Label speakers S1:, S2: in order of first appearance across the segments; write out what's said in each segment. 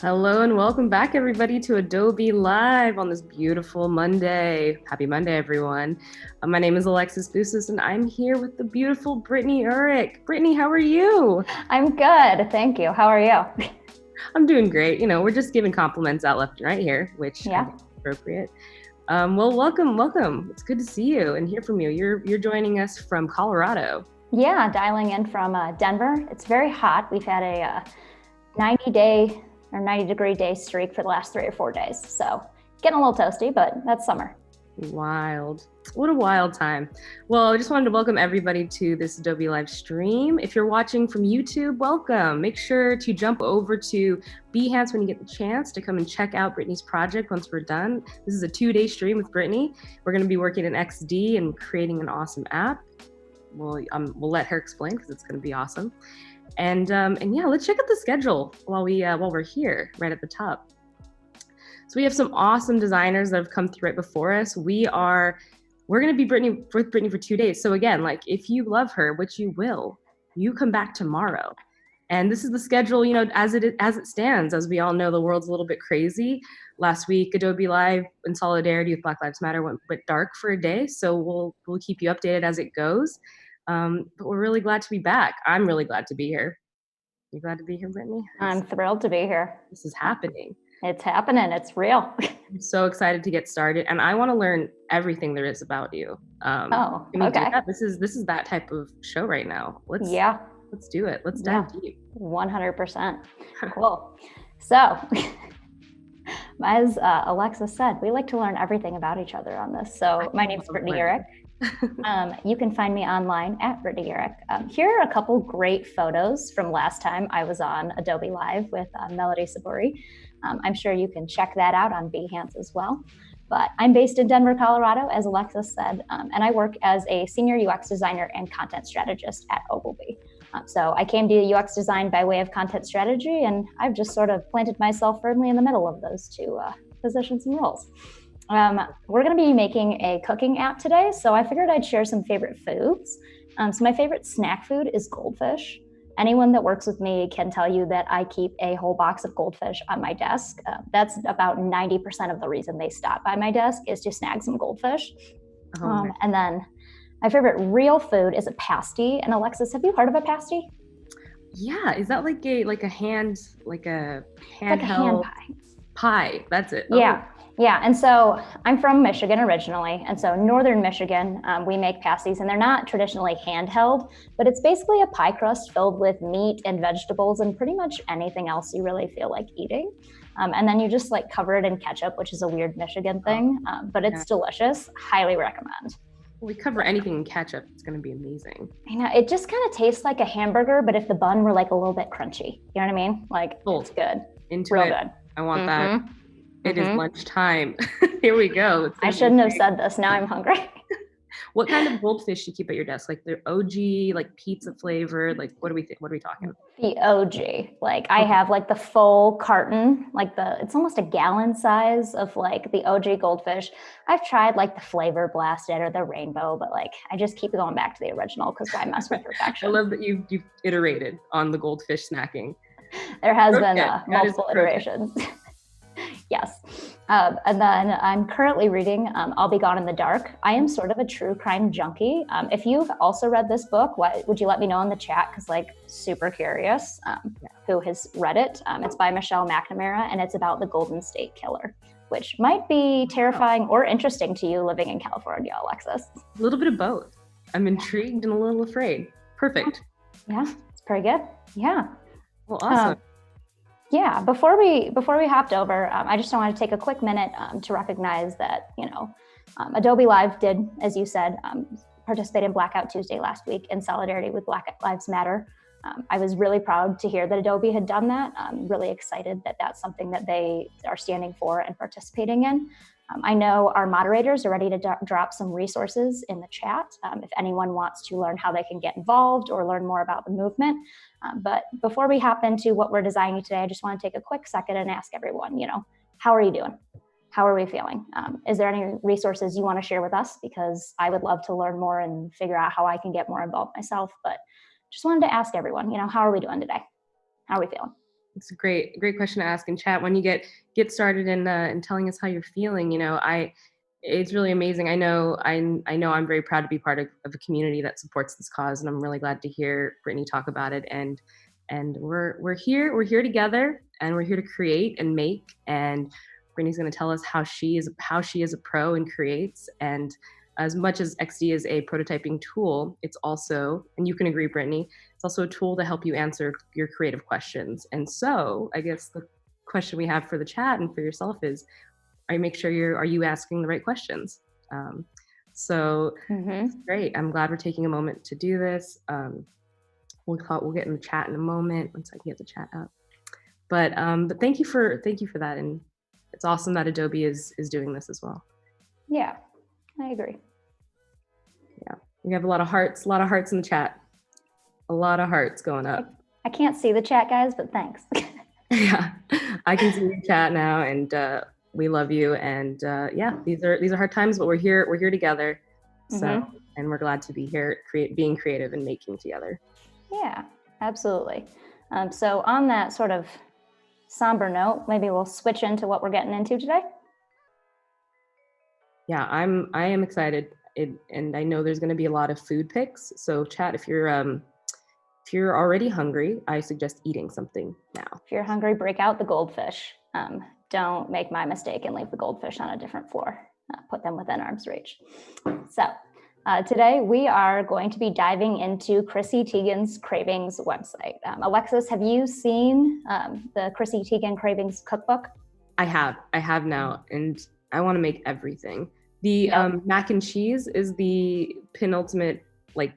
S1: Hello and welcome back, everybody, to Adobe Live on this beautiful Monday. Happy Monday, everyone. My name is Alexis Bustos, and I'm here with the beautiful Brittney Urich. Brittney, how are you?
S2: I'm good, thank you. How are you?
S1: I'm doing great. We're just giving compliments out left and right here, which I
S2: Yeah.
S1: think is appropriate. Well, welcome. It's good to see you and hear from you. You're joining us from Colorado.
S2: Yeah, dialing in from Denver. It's very hot. We've had a 90-degree day streak for the last 3 or 4 days. So getting a little toasty, but that's summer.
S1: Wild. What a wild time. Well, I just wanted to welcome everybody to this Adobe live stream. If you're watching from YouTube, welcome. Make sure to jump over to Behance when you get the chance to come and check out Brittney's project once we're done. This is a 2-day stream with Brittney. We're going to be working in XD and creating an awesome app. We'll let her explain because it's going to be awesome. And yeah, let's check out the schedule while we're here right at the top. So we have some awesome designers that have come through right before us. We're going to be with Brittney for 2 days. So again, like if you love her, which you will, you come back tomorrow. And this is the schedule, as it stands. As we all know, the world's a little bit crazy. Last week, Adobe Live in solidarity with Black Lives Matter went dark for a day. So we'll keep you updated as it goes. But we're really glad to be back. I'm really glad to be here. You glad to be here, Brittney?
S2: I'm thrilled to be here.
S1: This is happening.
S2: It's happening. It's real.
S1: I'm so excited to get started, and I want to learn everything there is about you.
S2: Oh,
S1: can we
S2: okay.
S1: do that? This is that type of show right now. Let's do it. Let's dive deep.
S2: 100%. Cool. So, as Alexis said, we like to learn everything about each other on this. So my name is Brittney Urich. You can find me online at Brittney Urich. Here are a couple great photos from last time I was on Adobe Live with Melody Saburi. I'm sure you can check that out on Behance as well. But I'm based in Denver, Colorado, as Alexis said, and I work as a senior UX designer and content strategist at Ogilvy. So I came to UX design by way of content strategy, and I've just sort of planted myself firmly in the middle of those two positions and roles. We're going to be making a cooking app today, so I figured I'd share some favorite foods. So my favorite snack food is goldfish. Anyone that works with me can tell you that I keep a whole box of goldfish on my desk. That's about 90% of the reason they stop by my desk is to snag some goldfish. And then my favorite real food is a pasty. And Alexis, have you heard of a pasty?
S1: Yeah, is that like a handheld
S2: like a hand
S1: pie? That's it.
S2: Yeah. Oh. Yeah, and so I'm from Michigan originally, and so northern Michigan, we make pasties, and they're not traditionally handheld, but it's basically a pie crust filled with meat and vegetables and pretty much anything else you really feel like eating. And then you just like cover it in ketchup, which is a weird Michigan thing, but it's delicious. Highly recommend.
S1: We cover anything in ketchup, it's going to be amazing.
S2: I know, it just kind of tastes like a hamburger, but if the bun were like a little bit crunchy, you know what I mean? Like, it's good.
S1: Real good. I want that. It is lunchtime. Here we go.
S2: I shouldn't have said this. Now I'm hungry.
S1: What kind of goldfish do you keep at your desk? Like the OG, like pizza flavored? Like what are we talking?
S2: The OG. Like I have like the full carton, like it's almost a gallon size of like the OG goldfish. I've tried like the flavor blasted or the rainbow, but like I just keep going back to the original because why mess with perfection?
S1: I love that you've iterated on the goldfish snacking.
S2: There has been multiple iterations. Yes. And then I'm currently reading I'll Be Gone in the Dark. I am sort of a true crime junkie. If you've also read this book, would you let me know in the chat? Because like super curious who has read it. It's by Michelle McNamara, and it's about the Golden State Killer, which might be terrifying or interesting to you living in California, Alexis.
S1: A little bit of both. I'm intrigued and a little afraid. Perfect.
S2: Yeah, it's pretty good. Yeah.
S1: Well, awesome.
S2: Yeah, before we hopped over, I just want to take a quick minute to recognize that, Adobe Live did, as you said, participate in Blackout Tuesday last week in solidarity with Black Lives Matter. I was really proud to hear that Adobe had done that. I'm really excited that that's something that they are standing for and participating in. I know our moderators are ready to drop some resources in the chat if anyone wants to learn how they can get involved or learn more about the movement. But before we hop into what we're designing today, I just want to take a quick second and ask everyone, how are you doing? How are we feeling? Is there any resources you want to share with us? Because I would love to learn more and figure out how I can get more involved myself. But just wanted to ask everyone, how are we doing today? How are we feeling?
S1: It's a great question to ask in chat. When you get started in telling us how you're feeling, it's really amazing. I know I'm very proud to be part of a community that supports this cause, and I'm really glad to hear Brittney talk about it. And we're here together, and we're here to create and make. And Brittney's going to tell us how she is a pro and creates. And as much as XD is a prototyping tool, it's also, and you can agree, Brittney, it's also a tool to help you answer your creative questions. And so I guess the question we have for the chat and for yourself is, are you asking the right questions? So it's great. I'm glad we're taking a moment to do this. We'll get in the chat in a moment once I can get the chat up. But thank you for that. And it's awesome that Adobe is doing this as well.
S2: Yeah, I agree.
S1: Yeah, we have a lot of hearts in the chat. A lot of hearts going up.
S2: I can't see the chat, guys, but thanks.
S1: Yeah, I can see your chat now, and we love you. And yeah, these are hard times, but we're here together. So, and we're glad to be here, being creative and making together.
S2: Yeah, absolutely. So on that sort of somber note, maybe we'll switch into what we're getting into today.
S1: Yeah, I am excited, and I know there's going to be a lot of food picks. So chat, if you're already hungry, I suggest eating something now.
S2: If you're hungry, break out the goldfish. Don't make my mistake and leave the goldfish on a different floor. Put them within arm's reach. So today we are going to be diving into Chrissy Teigen's Cravings website. Alexis, have you seen the Chrissy Teigen Cravings cookbook?
S1: I have now, and I want to make everything. The mac and cheese is the penultimate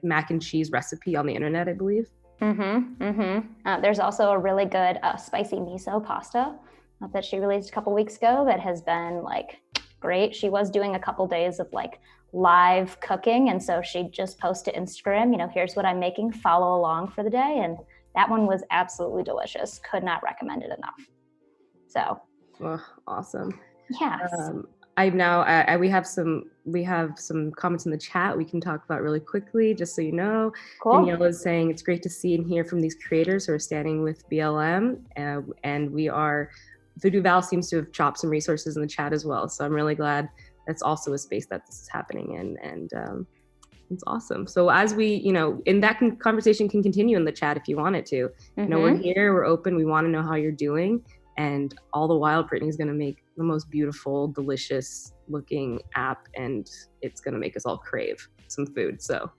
S1: mac and cheese recipe on the internet, I believe.
S2: There's also a really good spicy miso pasta that she released a couple weeks ago that has been great. She was doing a couple days of live cooking, and so she just posted to Instagram, here's what I'm making, follow along for the day. And that one was absolutely delicious. Could not recommend it enough. So
S1: awesome.
S2: Yes.
S1: We have some comments in the chat we can talk about really quickly, just so you know.
S2: Cool.
S1: Danielle is saying it's great to see and hear from these creators who are standing with BLM, and Voodoo Val seems to have dropped some resources in the chat as well. So I'm really glad that's also a space that this is happening in, and it's awesome. So as we, in that conversation can continue in the chat if you want it to. We're here, we're open, we want to know how you're doing. And all the while, Brittney's going to make the most beautiful, delicious looking app, and it's going to make us all crave some food. So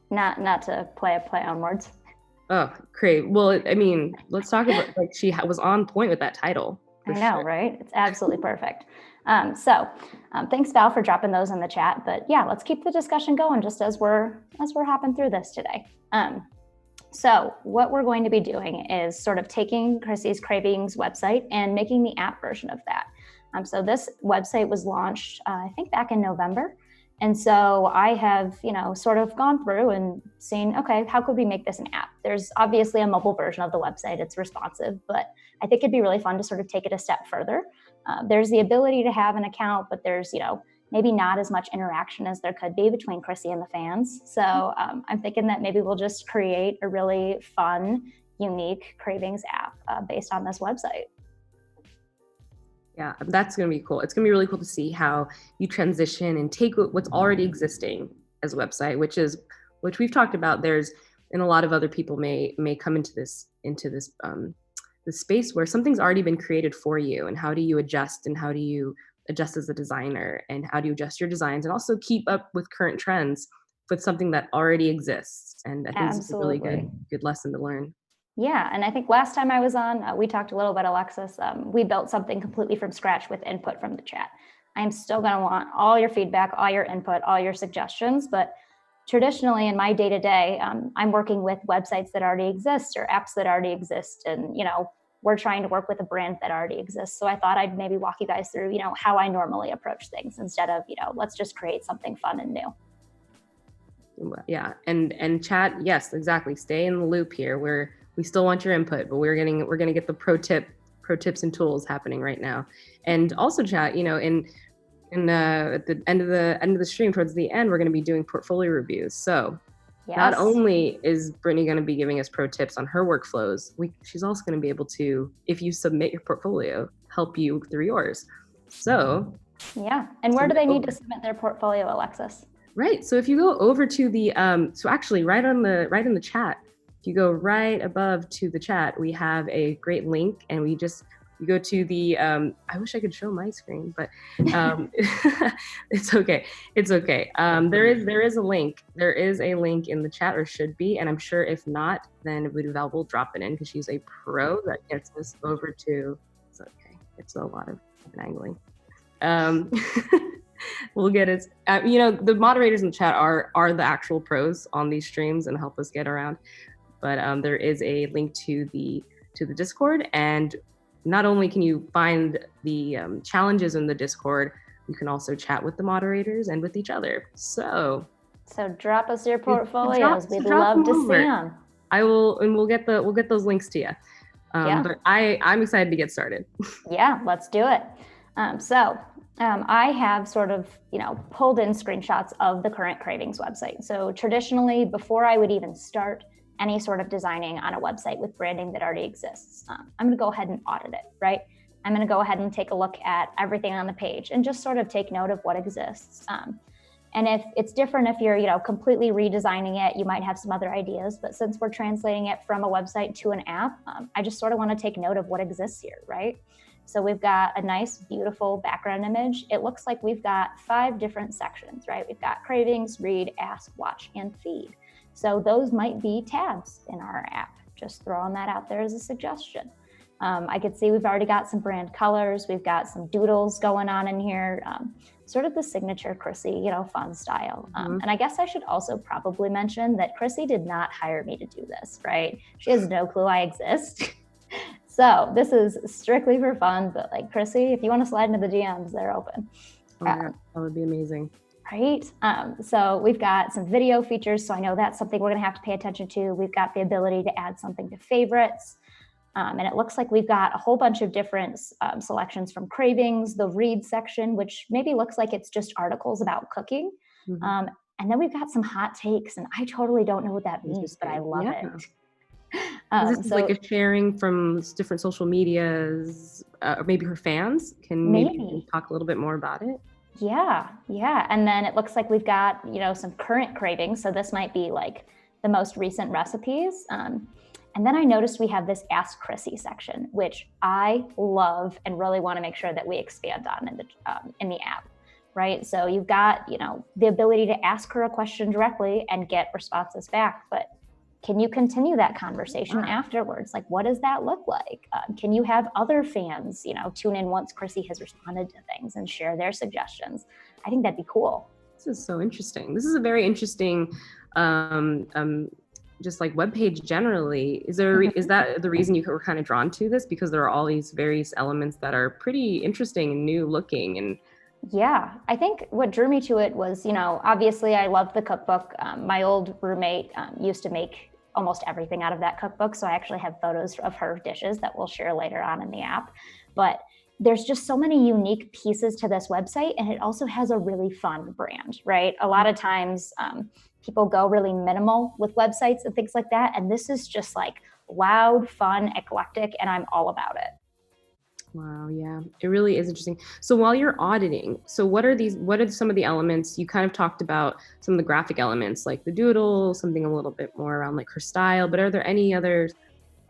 S2: not to play a on words.
S1: Oh, crave. Well, I mean, let's talk about she was on point with that title.
S2: I know, right? It's absolutely perfect. So thanks, Val, for dropping those in the chat. But yeah, let's keep the discussion going just as we're hopping through this today. So what we're going to be doing is sort of taking Chrissy's Cravings website and making the app version of that. So this website was launched, I think, back in November. And so I have, sort of gone through and seen, okay, how could we make this an app? There's obviously a mobile version of the website. It's responsive, but I think it'd be really fun to sort of take it a step further. There's the ability to have an account, but there's, maybe not as much interaction as there could be between Chrissy and the fans. So I'm thinking that maybe we'll just create a really fun, unique Cravings app based on this website.
S1: Yeah, that's going to be cool. It's going to be really cool to see how you transition and take what's already existing as a website, which we've talked about. And a lot of other people may come into this space where something's already been created for you, and how do you adjust, and how do you adjust as a designer, and how do you adjust your designs and also keep up with current trends with something that already exists. And I think this is a really good lesson to learn.
S2: Yeah, and I think last time I was on, we talked a little bit, Alexis. We built something completely from scratch with input from the chat. I'm still going to want all your feedback, all your input, all your suggestions. But traditionally in my day-to-day, I'm working with websites that already exist or apps that already exist. And, we're trying to work with a brand that already exists. So I thought I'd maybe walk you guys through, how I normally approach things instead of, let's just create something fun and new.
S1: Yeah, and chat, yes, exactly. Stay in the loop here. We still want your input, but we're gonna get the pro tips and tools happening right now. And also chat, at the end of the stream, towards the end, we're gonna be doing portfolio reviews. So Not
S2: Yes.
S1: only is Brittney going to be giving us pro tips on her workflows, she's also going to be able to, if you submit your portfolio, help you through yours. So
S2: yeah. And where do they need to submit their portfolio, Alexis?
S1: Right. So if you go over to the, so actually right in the chat, if you go right above to the chat, we have a great link, and you go to the, I wish I could show my screen, but it's okay. It's okay. There is a link. There is a link in the chat, or should be, and I'm sure if not, then Val will drop it in because she's a pro that gets us over to, it's okay. It's a lot of angling. We'll get it. The moderators in the chat are the actual pros on these streams and help us get around. But there is a link to the Discord, and not only can you find the challenges in the Discord, you can also chat with the moderators and with each other. So
S2: drop us your portfolios. We'd love to see them.
S1: I will, and we'll get those links to you.
S2: Yeah.
S1: But I'm excited to get started.
S2: Yeah, let's do it. I have sort of, pulled in screenshots of the current Cravings website. So traditionally, before I would even start any sort of designing on a website with branding that already exists, I'm going to go ahead and audit it, right? I'm going to go ahead and take a look at everything on the page and just sort of take note of what exists. And if it's different, if you're, completely redesigning it, you might have some other ideas. But since we're translating it from a website to an app, I just sort of want to take note of what exists here, right? So we've got a nice, beautiful background image. It looks like we've got 5 different sections, right? We've got Cravings, Read, Ask, Watch, and Feed. So those might be tabs in our app. Just throwing that out there as a suggestion. I could see we've already got some brand colors. We've got some doodles going on in here, sort of the signature Chrissy, fun style. And I guess I should also probably mention that Chrissy did not hire me to do this, right? She has no clue I exist. So this is strictly for fun, but like Chrissy, if you want to slide into the DMs, they're open.
S1: Oh my God, that would be amazing.
S2: Right. So we've got some video features. So I know that's something we're going to have to pay attention to. We've got the ability to add something to favorites. And it looks like we've got a whole bunch of different selections from Cravings, the Read section, which maybe looks like it's just articles about cooking. And then we've got some hot takes, and I totally don't know what that means, but I love it.
S1: This is like a sharing from different social medias, or maybe her fans can maybe talk a little bit more about it.
S2: Yeah. And then it looks like we've got, some current cravings. So this might be like the most recent recipes. And then I noticed we have this Ask Chrissy section, which I love and really want to make sure that we expand on in the app, right? So you've got, the ability to ask her a question directly and get responses back, but can you continue that conversation afterwards? Like, what does that look like? Can you have other fans, tune in once Chrissy has responded to things and share their suggestions? I think that'd be cool.
S1: This is so interesting. This is a very interesting, just like webpage generally. Is that the reason you were kind of drawn to this? Because there are all these various elements that are pretty interesting and new looking. And
S2: yeah, I think what drew me to it was, obviously I love the cookbook. My old roommate used to make almost everything out of that cookbook. So I actually have photos of her dishes that we'll share later on in the app. But there's just so many unique pieces to this website, and it also has a really fun brand, right? A lot of times people go really minimal with websites and things like that. And this is just like loud, fun, eclectic, and I'm all about it.
S1: Wow, yeah, it really is interesting. So while you're auditing, so what are some of the elements? You kind of talked about some of the graphic elements, like the doodle, something a little bit more around like her style, but are there any other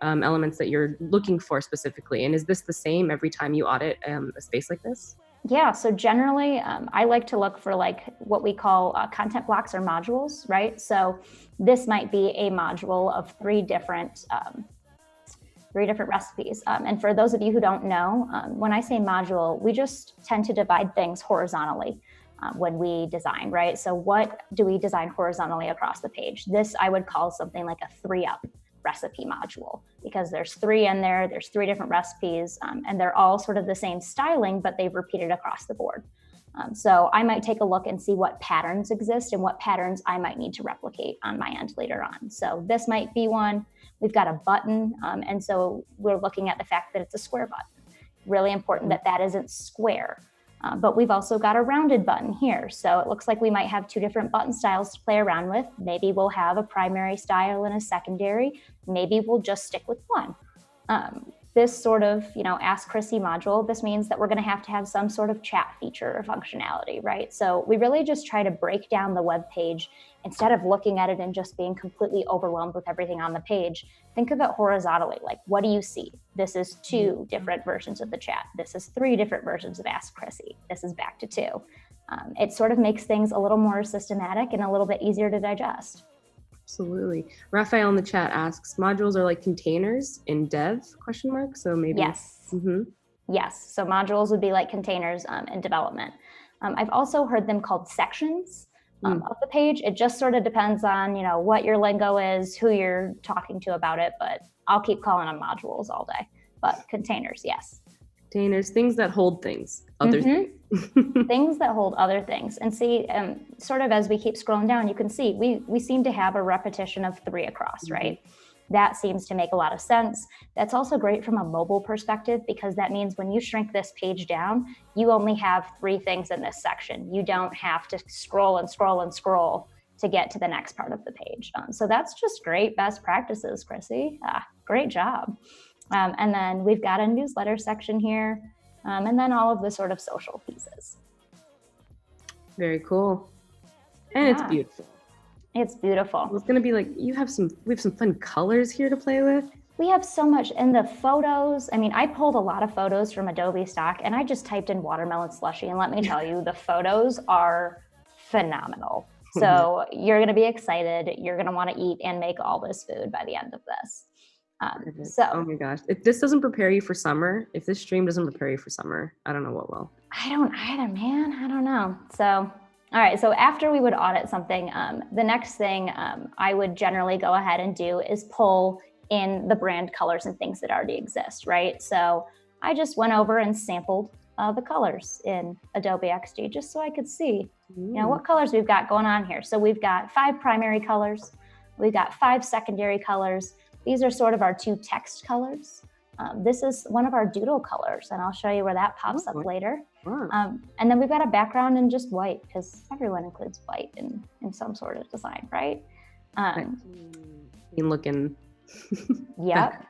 S1: elements that you're looking for specifically? And is this the same every time you audit a space like this?
S2: Yeah, so generally I like to look for like what we call content blocks or modules, right? So this might be a module of 3 different recipes. And for those of you who don't know, when I say module, we just tend to divide things horizontally when we design, right? So what do we design horizontally across the page? This I would call something like a 3-up recipe module, because there's 3 in there, there's 3 different recipes, and they're all sort of the same styling, but they've repeated across the board. So I might take a look and see what patterns exist and what patterns I might need to replicate on my end later on. So this might be one. We've got a button, and so we're looking at the fact that it's a square button. Really important that that isn't square. But we've also got a rounded button here. So it looks like we might have two different button styles to play around with. Maybe we'll have a primary style and a secondary. Maybe we'll just stick with one. This sort of, Ask Chrissy module, this means that we're going to have some sort of chat feature or functionality, right? So we really just try to break down the web page instead of looking at it and just being completely overwhelmed with everything on the page. Think of it horizontally, like, what do you see? This is 2 different versions of the chat. This is 3 different versions of Ask Chrissy. This is back to 2. It sort of makes things a little more systematic and a little bit easier to digest.
S1: Absolutely. Raphael in the chat asks, modules are like containers in dev, ? So maybe.
S2: Yes.
S1: Mm-hmm.
S2: Yes. So modules would be like containers in development. I've also heard them called sections of the page. It just sort of depends on, what your lingo is, who you're talking to about it, but I'll keep calling them modules all day. But containers, yes.
S1: Containers, things that hold things, other things.
S2: Things that hold other things. And see, sort of as we keep scrolling down, you can see we seem to have a repetition of 3 across, right? That seems to make a lot of sense. That's also great from a mobile perspective, because that means when you shrink this page down, you only have 3 things in this section. You don't have to scroll and scroll and scroll to get to the next part of the page. So that's just great best practices, Chrissy. Great job. And then we've got a newsletter section here, and then all of the sort of social pieces.
S1: Very cool. And it's beautiful.
S2: It's beautiful.
S1: It's going to be like, we have some fun colors here to play with.
S2: We have so much. And the photos, I pulled a lot of photos from Adobe stock, and I just typed in watermelon slushy, and let me tell you, the photos are phenomenal. So you're going to be excited. You're going to want to eat and make all this food by the end of this.
S1: Oh my gosh. If this doesn't prepare you for summer, if this stream doesn't prepare you for summer, I don't know what will.
S2: I don't either, man. I don't know. So, all right. So after we would audit something, the next thing I would generally go ahead and do is pull in the brand colors and things that already exist, right? So I just went over and sampled the colors in Adobe XD just so I could see, what colors we've got going on here. So we've got 5 primary colors. We've got 5 secondary colors. These are sort of our 2 text colors. This is one of our doodle colors, and I'll show you where that pops up later. And then we've got a background in just white, because everyone includes white in some sort of design, right?
S1: Looking.
S2: Yep.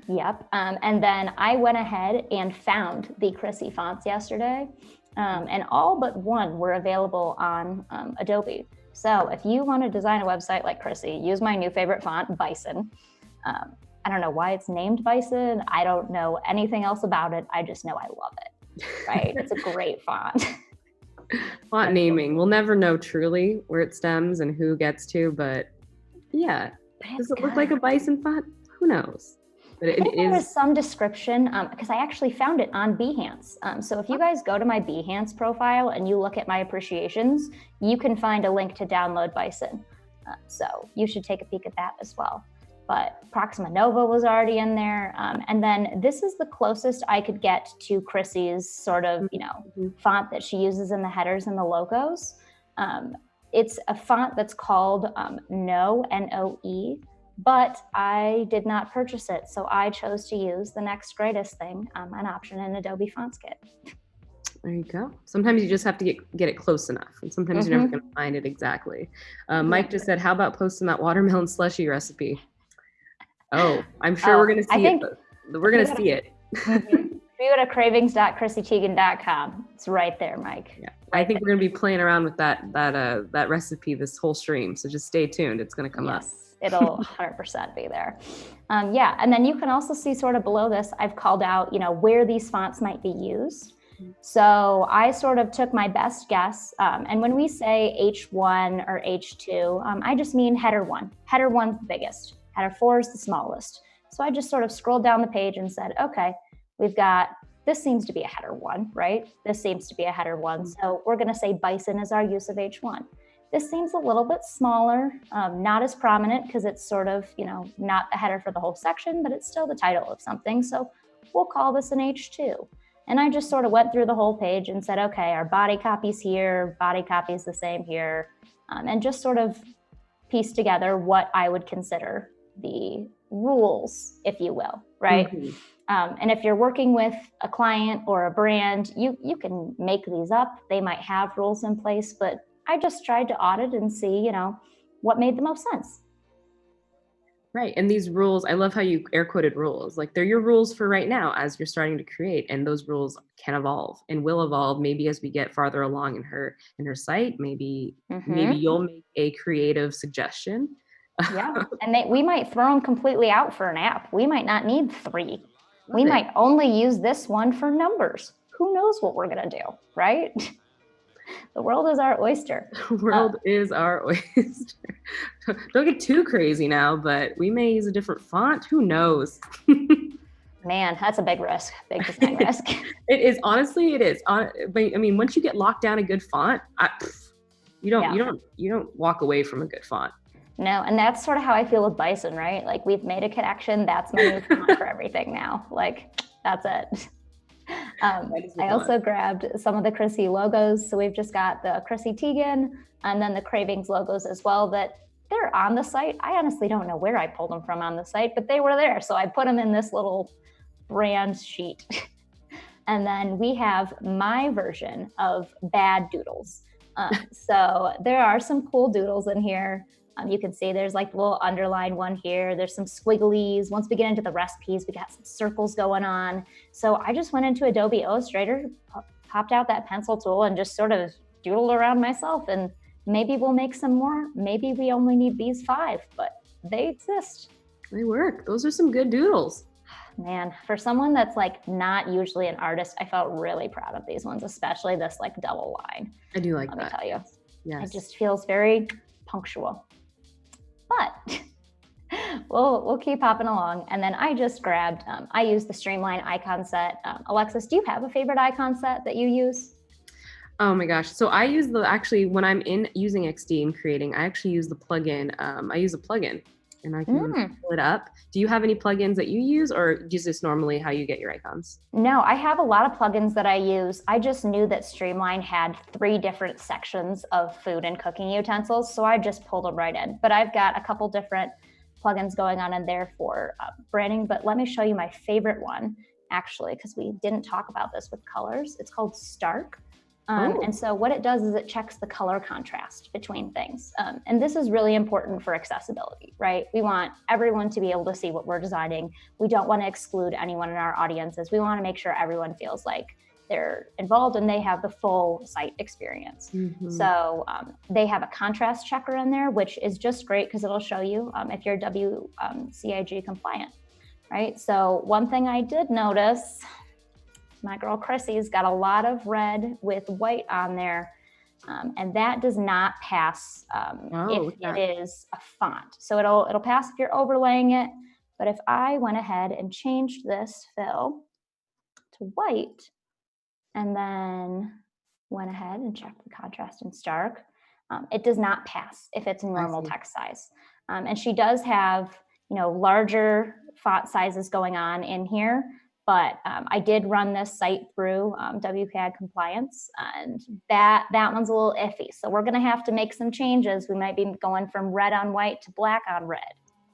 S2: Yep. And then I went ahead and found the Chrissy fonts yesterday, and all but one were available on Adobe. So if you want to design a website like Chrissy, use my new favorite font, Bison. I don't know why it's named Bison. I don't know anything else about it. I just know I love it, right? It's a great font.
S1: Font naming. We'll never know truly where it stems and who gets to, but yeah. Does it look like a Bison font? Who knows? But
S2: I think there is some description, because I actually found it on Behance. So if you guys go to my Behance profile and you look at my appreciations, you can find a link to download Bison. So you should take a peek at that as well. But Proxima Nova was already in there. And then this is the closest I could get to Chrissy's sort of, font that she uses in the headers and the logos. It's a font that's called No, N-O-E. But I did not purchase it, so I chose to use the next greatest thing, an option in Adobe Fonts Kit.
S1: There you go. Sometimes you just have to get it close enough, and sometimes you're never going to find it exactly. Mike just said, how about posting that watermelon slushy recipe? Oh, I'm sure we're going to see it. We're going to see it.
S2: If you go to cravings.chrissyteigen.com, it's right there, Mike.
S1: Yeah. I think we're going to be playing around with that recipe this whole stream, so just stay tuned. It's going to come up.
S2: It'll 100% be there. Yeah, and then you can also see sort of below this, I've called out, where these fonts might be used. So I sort of took my best guess. And when we say H1 or H2, I just mean header 1. Header 1's the biggest. Header 4 is the smallest. So I just sort of scrolled down the page and said, okay, we've got, this seems to be a header 1, right? This seems to be a header 1. So we're going to say Bison is our use of H1. This seems a little bit smaller, not as prominent because it's sort of, not a header for the whole section, but it's still the title of something. So we'll call this an H2. And I just sort of went through the whole page and said, okay, our body copy's here, body copy's the same here, and just sort of pieced together what I would consider the rules, if you will, right? And if you're working with a client or a brand, you can make these up. They might have rules in place, but I just tried to audit and see, what made the most sense.
S1: Right. And these rules, I love how you air quoted rules. Like they're your rules for right now as you're starting to create. And those rules can evolve and will evolve maybe as we get farther along in her site. Maybe you'll make a creative suggestion.
S2: Yeah. And we might throw them completely out for an app. We might not need 3. We might only use this one for numbers. Who knows what we're going to do, right? The world is our oyster.
S1: The world is our oyster. Don't get too crazy now, but we may use a different font. Who knows?
S2: Man, that's a big risk, big design risk.
S1: It is. Honestly, it is. But I mean, once you get locked down a good font, you don't walk away from a good font.
S2: No, and that's sort of how I feel with Bison, right? Like we've made a connection. That's my new font for everything now. Like that's it. I also grabbed some of the Chrissy logos. So we've just got the Chrissy Teigen and then the Cravings logos as well that they're on the site. I honestly don't know where I pulled them from on the site, but they were there. So I put them in this little brand sheet. And then we have my version of bad doodles. So there are some cool doodles in here. You can see there's like a little underline one here. There's some squigglies. Once we get into the recipes, we got some circles going on. So I just went into Adobe Illustrator, popped out that pencil tool and just sort of doodled around myself. And maybe we'll make some more. Maybe we only need these 5, but they exist.
S1: They work. Those are some good doodles.
S2: Man, for someone that's like not usually an artist, I felt really proud of these ones, especially this like double line.
S1: I do like
S2: that.
S1: Let
S2: me tell you.
S1: Yes.
S2: It just feels very punctual. But we'll keep hopping along. And then I just grabbed, I used the Streamline icon set. Alexis, do you have a favorite icon set that you use?
S1: Oh my gosh. So I use when I'm using XD and creating, I actually use the plugin. I use a plugin and I can pull it up. Do you have any plugins that you use or is this normally how you get your icons?
S2: No, I have a lot of plugins that I use. I just knew that Streamline had 3 different sections of food and cooking utensils. So I just pulled them right in. But I've got a couple different plugins going on in there for branding. But let me show you my favorite one, actually, because we didn't talk about this with colors. It's called Stark. And so what it does is it checks the color contrast between things. And this is really important for accessibility, right? We want everyone to be able to see what we're designing. We don't want to exclude anyone in our audiences. We want to make sure everyone feels like they're involved and they have the full site experience. Mm-hmm. So they have a contrast checker in there, which is just great because it'll show you if you're WCAG compliant, right? So one thing I did notice, my girl Chrissy's got a lot of red with white on there, and that does not pass if it is a font. So it'll pass if you're overlaying it, but if I went ahead and changed this fill to white, and then went ahead and checked the contrast in Stark, it does not pass if it's normal text size. And she does have, larger font sizes going on in here. But I did run this site through WCAG compliance, and that one's a little iffy. So we're going to have to make some changes. We might be going from red on white to black on red.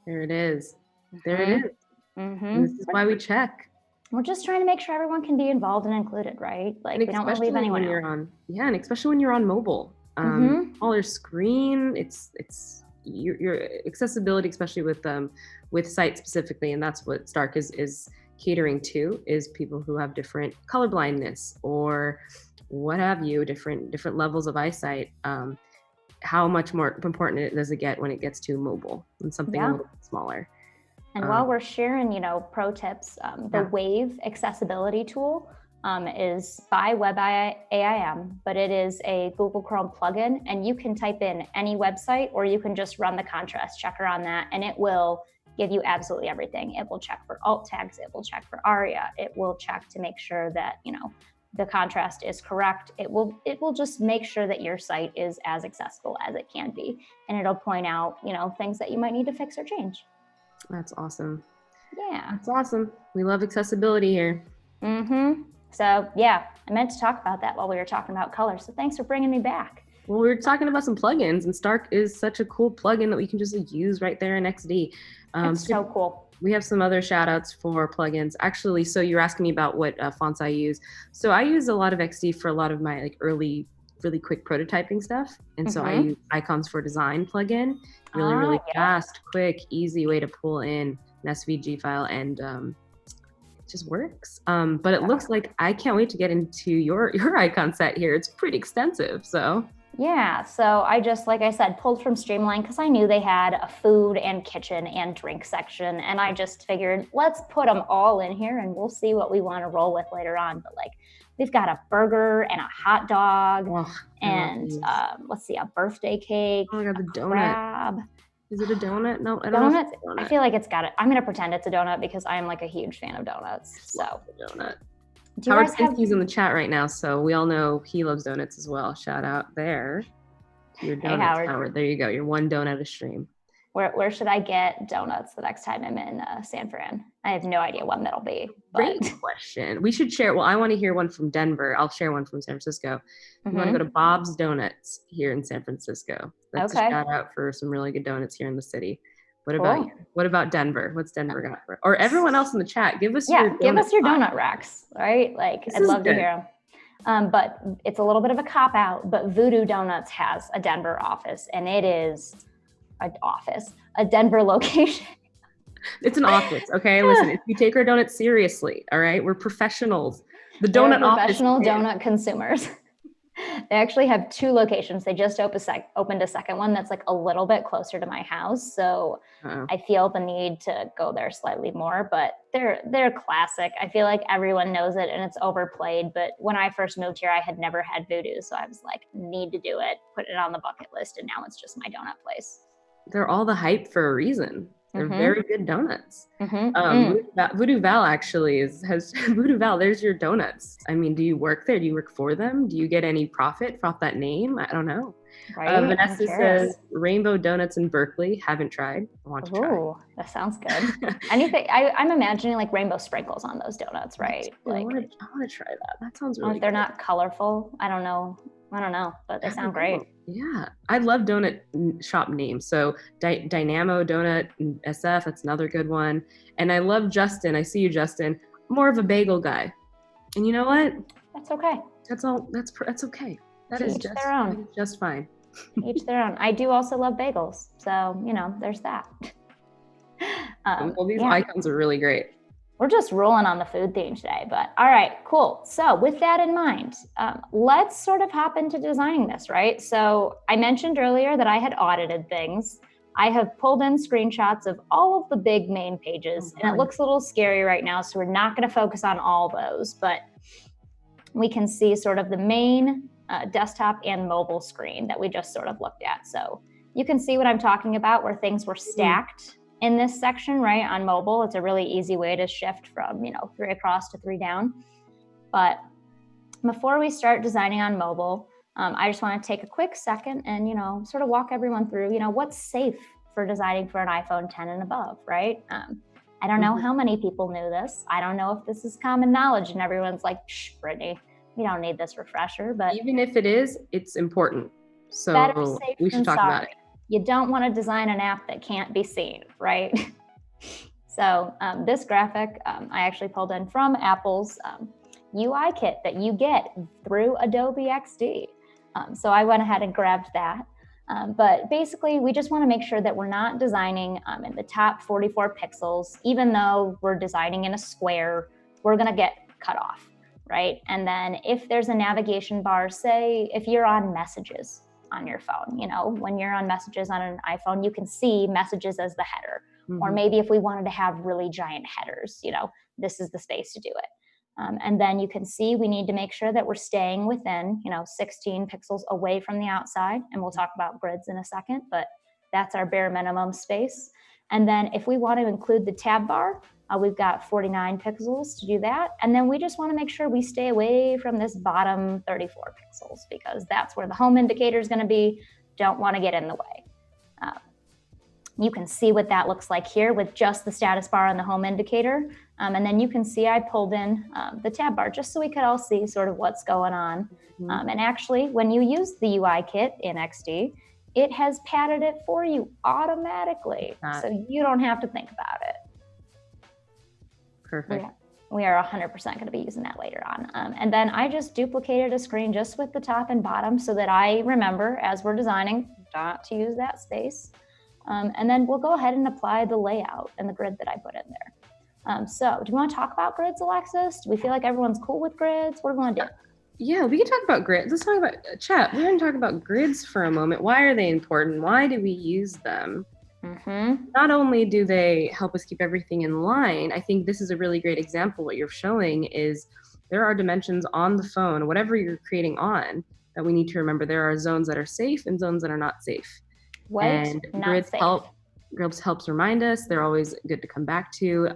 S1: There it is. There it is. Mm-hmm. This is why we check.
S2: We're just trying to make sure everyone can be involved and included, right? Like we don't want to leave anyone out.
S1: And especially when you're on mobile, smaller screen. It's your accessibility, especially with sites specifically, and that's what Stark is catering to, is people who have different color blindness or what have you, different levels of eyesight. How much more important does it get when it gets to mobile and something a little bit smaller?
S2: And while we're sharing, pro tips, the Wave accessibility tool is by WebAIM, but it is a Google Chrome plugin, and you can type in any website or you can just run the contrast checker on that, and it will give you absolutely everything. It will check for alt tags. It will check for ARIA. It will check to make sure that, the contrast is correct. It will just make sure that your site is as accessible as it can be. And it'll point out, things that you might need to fix or change.
S1: That's awesome.
S2: Yeah.
S1: That's awesome. We love accessibility here.
S2: Mm-hmm. So I meant to talk about that while we were talking about color. So thanks for bringing me back.
S1: Well, we were talking about some plugins, and Stark is such a cool plugin that we can just use right there in XD.
S2: It's so cool.
S1: We have some other shout outs for plugins. Actually, so you're asking me about what fonts I use. So I use a lot of XD for a lot of my like early, really quick prototyping stuff. And so I use Icons for Design plugin. Really fast, quick, easy way to pull in an SVG file, and it just works. But it looks like I can't wait to get into your icon set here. It's pretty extensive, so.
S2: Yeah, so I just, like I said, pulled from Streamline because I knew they had a food and kitchen and drink section. And I just figured, let's put them all in here and we'll see what we want to roll with later on. But like, we've got a burger and a hot dog and let's see, a birthday cake.
S1: Oh my God, the donut.
S2: Crab.
S1: Is it a donut? No, I don't know. If it's a donut.
S2: I feel like it's got it. I'm going to pretend it's a donut because I'm like a huge fan of donuts. So
S1: donut. Howard Sinski's in the chat right now, so we all know he loves donuts as well. Shout out there to your donuts, Howard. There you go. You're one donut a stream.
S2: Where should I get donuts the next time I'm in San Fran? I have no idea when that'll be.
S1: Great question. We should share. Well, I want to hear one from Denver. I'll share one from San Francisco. You want to go to Bob's Donuts here in San Francisco. That's a shout out for some really good donuts here in the city. What about you? What about Denver? What's Denver got for? Or everyone else in the chat, give us your
S2: donut racks, right? Like I'd love to hear them. But it's a little bit of a cop out. But Voodoo Donuts has a Denver office, and it is a Denver location.
S1: It's an office, okay? Listen, if you take our donuts seriously, all right, we're professionals. The donut office.
S2: Professional donut consumers. They actually have 2 locations. They just opened a second one that's like a little bit closer to my house. So I feel the need to go there slightly more, but they're classic. I feel like everyone knows it and it's overplayed. But when I first moved here, I had never had Voodoo. So I was like, need to do it, put it on the bucket list. And now it's just my donut place.
S1: They're all the hype for a reason. They're very good donuts. Voodoo Val actually has Voodoo Val. There's your donuts. I mean, do you work there? Do you work for them? Do you get any profit off that name? I don't know.
S2: Right?
S1: Vanessa says Rainbow Donuts in Berkeley. Haven't tried. I want to try.
S2: Oh, that sounds good. Anything? I'm imagining like rainbow sprinkles on those donuts, right?
S1: I want to try that. That sounds really.
S2: If they're not colorful, I don't know, but they sound great.
S1: Yeah, I love donut shop names. So Dynamo Donut SF, that's another good one. And I love Justin. I see you, Justin. More of a bagel guy. And you know what?
S2: That's okay.
S1: That's all. That's okay. That is just fine.
S2: Each their own. I do also love bagels, so there's that.
S1: Well, these icons are really great.
S2: We're just rolling on the food theme today, but all right, cool. So with that in mind, let's sort of hop into designing this, right? So I mentioned earlier that I had audited things. I have pulled in screenshots of all of the big main pages, and it looks a little scary right now, so we're not going to focus on all those, but we can see sort of the main desktop and mobile screen that we just sort of looked at. So you can see what I'm talking about, where things were stacked in this section, right? On mobile, it's a really easy way to shift from, 3 across to 3 down. But before we start designing on mobile, I just want to take a quick second and, sort of walk everyone through, what's safe for designing for an iPhone 10 and above, right? I don't know how many people knew this. I don't know if this is common knowledge and everyone's like, shh, Brittney, we don't need this refresher. But
S1: even if it is, it's important. So we should talk about it.
S2: You don't want to design an app that can't be seen, right? So this graphic, I actually pulled in from Apple's UI kit that you get through Adobe XD. So I went ahead and grabbed that. But basically, we just want to make sure that we're not designing in the top 44 pixels. Even though we're designing in a square, we're going to get cut off, right? And then if there's a navigation bar, say if you're on messages on your phone, when you're on messages on an iPhone, you can see messages as the header. Or maybe if we wanted to have really giant headers, this is the space to do it. And then you can see we need to make sure that we're staying within, 16 pixels away from the outside. And we'll talk about grids in a second, but that's our bare minimum space. And then if we want to include the tab bar, we've got 49 pixels to do that. And then we just want to make sure we stay away from this bottom 34 pixels because that's where the home indicator is going to be. Don't want to get in the way. You can see what that looks like here with just the status bar and the home indicator. And then you can see I pulled in the tab bar just so we could all see sort of what's going on. And actually, when you use the UI kit in XD, it has padded it for you automatically. So you don't have to think about it.
S1: Perfect.
S2: We are 100% going to be using that later on. And then I just duplicated a screen just with the top and bottom so that I remember as we're designing not to use that space. And then we'll go ahead and apply the layout and the grid that I put in there. So do you want to talk about grids, Alexis? Do we feel like everyone's cool with grids? What do we want to do?
S1: Yeah, we can talk about grids. Let's talk about chat. We're going to talk about grids for a moment. Why are they important? Why do we use them? Not only do they help us keep everything in line, I think this is a really great example. What you're showing is there are dimensions on the phone, whatever you're creating on, that we need to remember. There are zones that are safe and zones that are not safe. And grids helps remind us. They're always good to come back to.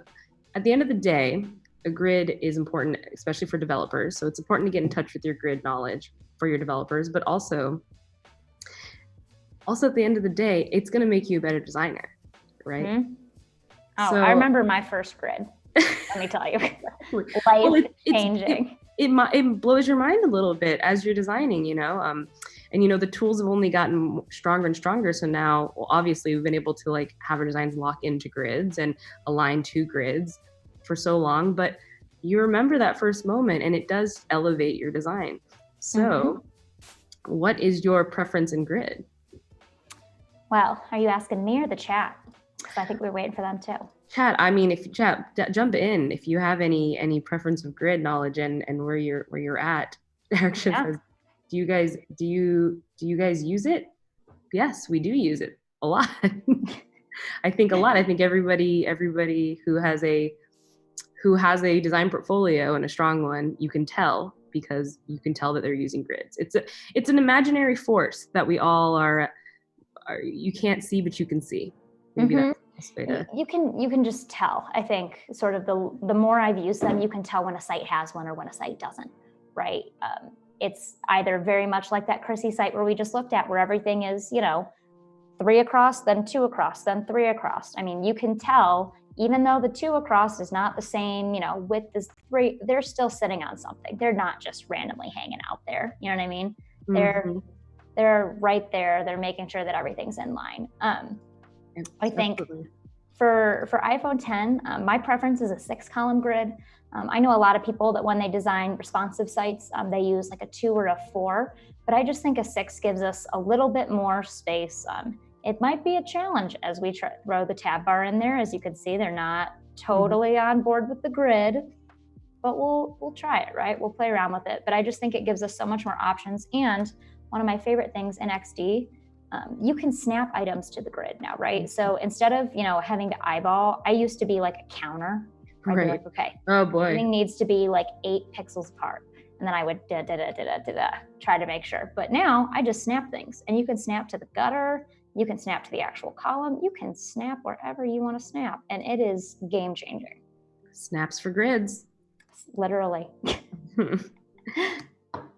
S1: At the end of the day, a grid is important, especially for developers. So it's important to get in touch with your grid knowledge for your developers, but also at the end of the day, it's going to make you a better designer, right?
S2: Oh, so, I remember my first grid. Let me tell you, life-changing.
S1: It blows your mind a little bit as you're designing, and the tools have only gotten stronger and stronger. So now, obviously, we've been able to like have our designs lock into grids and align to grids for so long. But you remember that first moment, and it does elevate your design. So, what is your preference in grid?
S2: Well, are you asking me or the chat? Because I think we're waiting for them too.
S1: Chat, jump in if you have any preference of grid knowledge and where you're at. Eric says, do you guys use it? Yes, we do use it a lot. I think a lot. I think everybody who has a design portfolio and a strong one, you can tell, because you can tell that they're using grids. It's an imaginary force that we all are you can't see, but you can see. Maybe that's the best way to... You
S2: can just tell. I think sort of the more I've used them, you can tell when a site has one or when a site doesn't, right? It's either very much like that Chrissy site where we just looked at, where everything is, 3 across, then 2 across, then 3 across. I mean, you can tell, even though the 2 across is not the same, width as 3, they're still sitting on something. They're not just randomly hanging out there. You know what I mean? They're right there. They're making sure that everything's in line. I think for iPhone 10, my preference is a 6-column grid. I know a lot of people that when they design responsive sites, they use like a 2 or a 4, but I just think a 6 gives us a little bit more space. It might be a challenge as we throw the tab bar in there. As you can see, they're not totally on board with the grid, but we'll try it, right? We'll play around with it. But I just think it gives us so much more options. And one of my favorite things in XD, you can snap items to the grid now, right? So instead of, having to eyeball, I used to be like a counter. I'd be like, okay,
S1: oh boy,
S2: everything needs to be like 8 pixels apart. And then I would try to make sure. But now I just snap things, and you can snap to the gutter, you can snap to the actual column, you can snap wherever you want to snap. And it is game changing.
S1: Snaps for grids. Literally.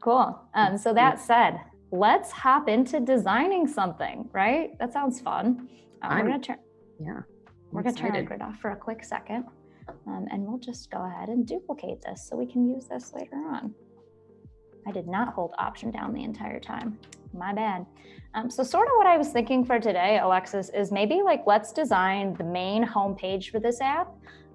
S2: Cool. So that said, let's hop into designing something, right? That sounds fun. We're going to turn our grid off for a quick second, and we'll just go ahead and duplicate this so we can use this later on. I did not hold Option down the entire time. My bad. So sort of what I was thinking for today, Alexis, is maybe let's design the main homepage for this app,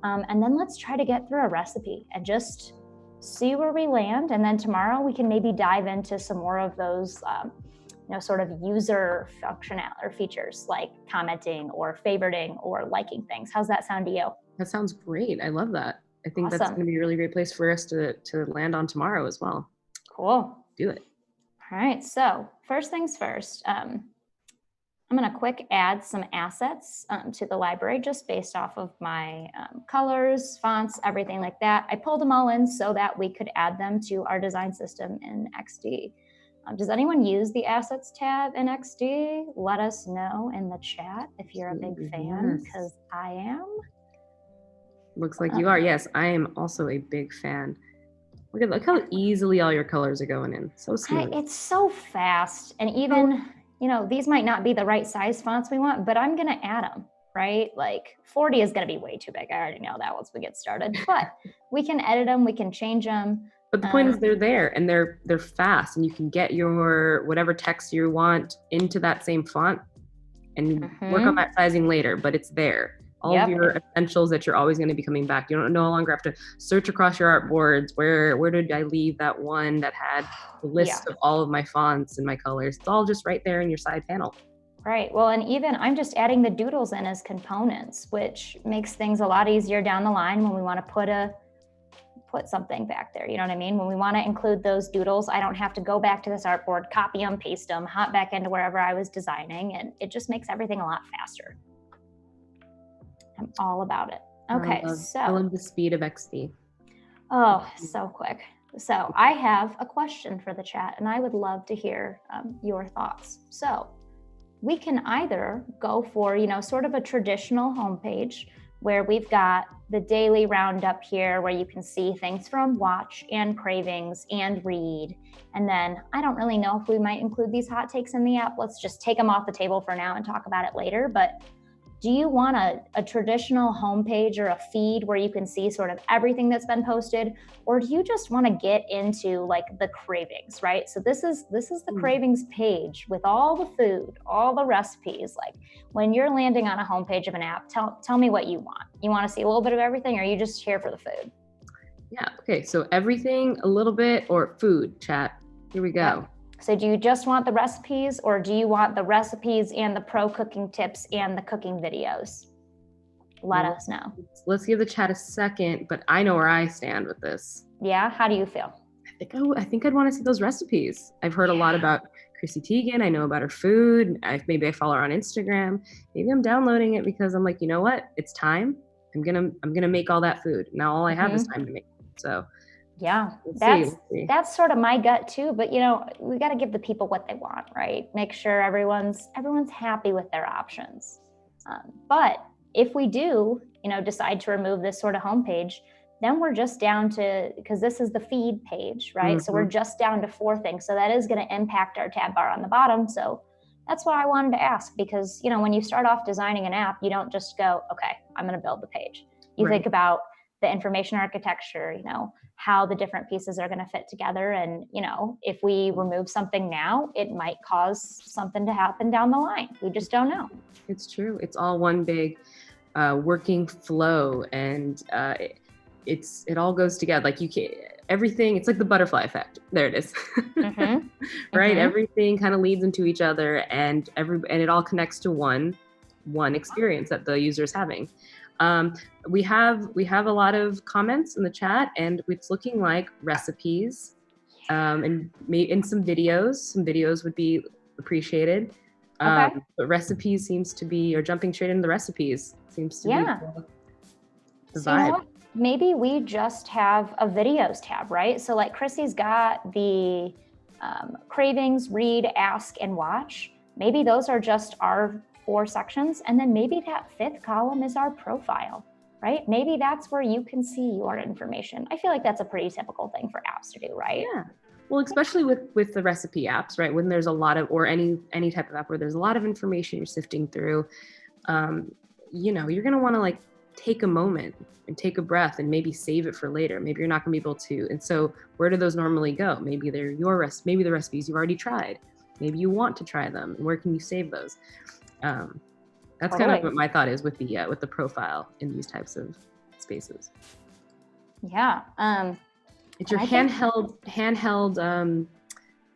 S2: and then let's try to get through a recipe and just see where we land. And then tomorrow we can maybe dive into some more of those, sort of user functional or features like commenting or favoriting or liking things. How's that sound to you?
S1: That sounds great. I love that. I think
S2: Awesome.
S1: That's going to be a really great place for us to land on tomorrow as well.
S2: Cool.
S1: Do it.
S2: All right. So first things first, I'm going to quick add some assets to the library just based off of my colors, fonts, everything like that. I pulled them all in so that we could add them to our design system in XD. Does anyone use the Assets tab in XD? Let us know in the chat if you're a big fan, because I am.
S1: Looks like you are. Yes, I am also a big fan. Look how easily all your colors are going in. So smooth.
S2: It's so fast. And even, these might not be the right size fonts we want, but I'm going to add them, right? 40 is going to be way too big. I already know that once we get started, but we can edit them. We can change them.
S1: But the point is they're there, and they're fast, and you can get your whatever text you want into that same font and work on that sizing later, but it's there. all of your essentials that you're always going to be coming back. You don't no longer have to search across your art boards. Where did I leave that one that had the list of all of my fonts and my colors? It's all just right there in your side panel.
S2: Right. Well, and even I'm just adding the doodles in as components, which makes things a lot easier down the line when we want to put something back there. You know what I mean? When we want to include those doodles, I don't have to go back to this artboard, copy them, paste them, hop back into wherever I was designing, and it just makes everything a lot faster. I'm all about it. Okay,
S1: I love the speed of XD.
S2: Oh, so quick. So I have a question for the chat, and I would love to hear your thoughts. So we can either go for, sort of a traditional homepage where we've got the daily roundup here where you can see things from watch and cravings and read. And then I don't really know if we might include these hot takes in the app. Let's just take them off the table for now and talk about it later. But do you want a traditional homepage or a feed where you can see sort of everything that's been posted? Or do you just want to get into like the cravings, right? So this is the cravings page with all the food, all the recipes. Like when you're landing on a homepage of an app, tell me what you want. You want to see a little bit of everything, or are you just here for the food?
S1: Yeah, okay, so everything, a little bit, or food, chat. Here we go.
S2: Yeah. So do you just want the recipes, or do you want the recipes and the pro cooking tips and the cooking videos? Let us know.
S1: Let's give the chat a second, but I know where I stand with this.
S2: Yeah, how do you feel?
S1: I think I'd want to see those recipes. I've heard a lot about Chrissy Teigen. I know about her food. Maybe I follow her on Instagram. Maybe I'm downloading it because I'm like, you know what? It's time. I'm gonna make all that food. Now all I have is time to make it. So
S2: yeah, that's sort of my gut too. But we got to give the people what they want, right? Make sure everyone's happy with their options. But if we do, decide to remove this sort of homepage, then we're just down to, because this is the feed page, right? Mm-hmm. So we're just down to 4 things. So that is going to impact our tab bar on the bottom. So that's why I wanted to ask, because when you start off designing an app, you don't just go, okay, I'm going to build the page. You think about the information architecture, how the different pieces are going to fit together. And, if we remove something now, it might cause something to happen down the line. We just don't know.
S1: It's true. It's all one big working flow, and it all goes together. Like everything, it's like the butterfly effect. There it is. Mm-hmm. Right? Mm-hmm. Everything kind of leads into each other, and it all connects to one experience that the user is having. We have a lot of comments in the chat, and it's looking like recipes, and some videos. Some videos would be appreciated. But recipes seems to be, or jumping straight into the recipes seems to be the vibe.
S2: Maybe we just have a videos tab, right? So like Chrissy's got the cravings, read, ask, and watch. Maybe those are just our 4 sections, and then maybe that 5th column is our profile, right? Maybe that's where you can see your information. I feel like that's a pretty typical thing for apps to do, right?
S1: Yeah. Well, especially with the recipe apps, right? When there's a lot of, or any type of app where there's a lot of information you're sifting through, you're going to want to like take a moment and take a breath and maybe save it for later. Maybe you're not going to be able to. And so where do those normally go? Maybe they're maybe the recipes you've already tried. Maybe you want to try them. Where can you save those? That's kind of what my thought is with the profile in these types of spaces.
S2: Yeah.
S1: It's your handheld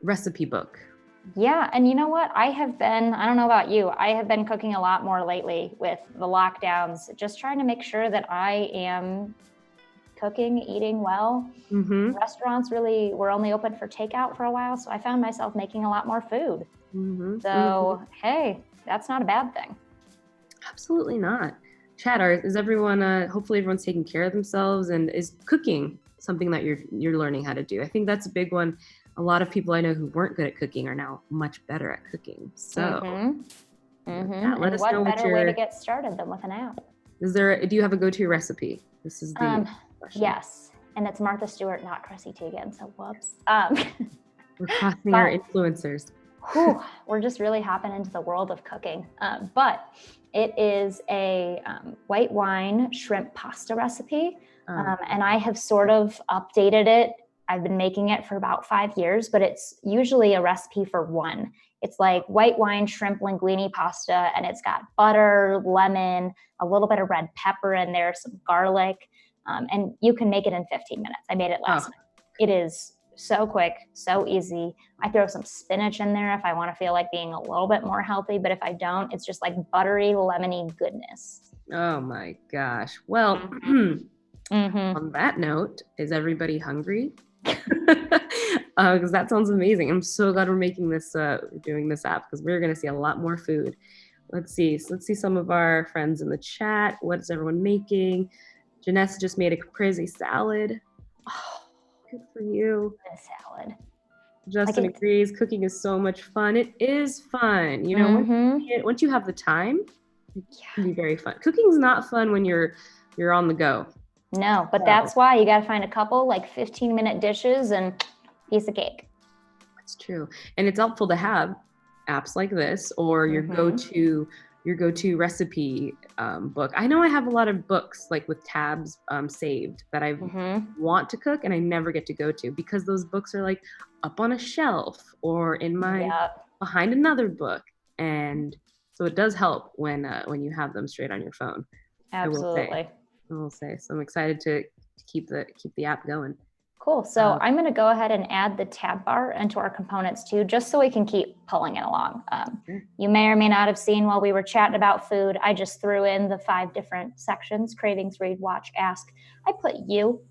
S1: recipe book.
S2: Yeah. And you know what? I don't know about you, I have been cooking a lot more lately with the lockdowns, just trying to make sure that I am cooking, eating well. Mm-hmm. Restaurants really were only open for takeout for a while. So I found myself making a lot more food. Mm-hmm. So, hey, that's not a bad thing.
S1: Absolutely not. Chat, is everyone, hopefully everyone's taking care of themselves, and is cooking something that you're learning how to do? I think that's a big one. A lot of people I know who weren't good at cooking are now much better at cooking. So
S2: Yeah, let us know what better way to get started than with an app.
S1: Do you have a go-to recipe? This is the question.
S2: Yes, and it's Martha Stewart, not Chrissy Teigen, so whoops.
S1: We're crossing our influencers.
S2: We're just really hopping into the world of cooking. But it is a white wine shrimp pasta recipe. And I have sort of updated it I've been making it for about 5 years, but it's usually a recipe for one. It's like white wine shrimp linguine pasta, and it's got butter, lemon, a little bit of red pepper in there, some garlic, and you can make it in 15 minutes. I made it last night. It is so quick, so easy. I throw some spinach in there if I want to feel like being a little bit more healthy, but if I don't, it's just like buttery, lemony goodness.
S1: Oh my gosh. Well, on that note, is everybody hungry? Because that sounds amazing. I'm so glad we're making this, doing this app, because we're going to see a lot more food. Let's see some of our friends in the chat. What is everyone making? Janessa just made a caprese salad. Oh, good for you.
S2: A salad.
S1: Justin agrees. Cooking is so much fun. It is fun. You know, once you have the time, it can be very fun. Cooking is not fun when you're on the go.
S2: No, but that's why you got to find a couple like 15-minute dishes and piece of cake.
S1: That's true. And it's helpful to have apps like this or your go-to recipe book. I know I have a lot of books like with tabs saved that I want to cook and I never get to go to because those books are like up on a shelf or in my behind another book. And so it does help when you have them straight on your phone.
S2: Absolutely.
S1: I will say. So I'm excited to keep the app going.
S2: Cool. So I'm going to go ahead and add the tab bar into our components too, just so we can keep pulling it along. You may or may not have seen while we were chatting about food, I just threw in the 5 different sections: cravings, read, watch, ask. I put you.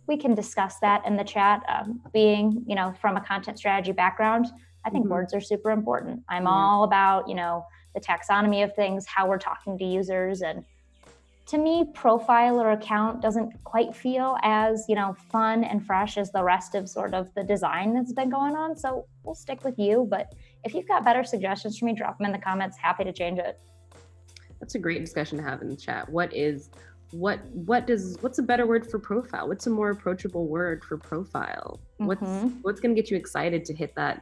S2: We can discuss that in the chat. Being, from a content strategy background, I think words are super important. I'm all about, the taxonomy of things, how we're talking to users, and to me, profile or account doesn't quite feel as, fun and fresh as the rest of sort of the design that's been going on. So we'll stick with you. But if you've got better suggestions for me, drop them in the comments. Happy to change it.
S1: That's a great discussion to have in the chat. What's a better word for profile? What's a more approachable word for profile? What's going to get you excited to hit that,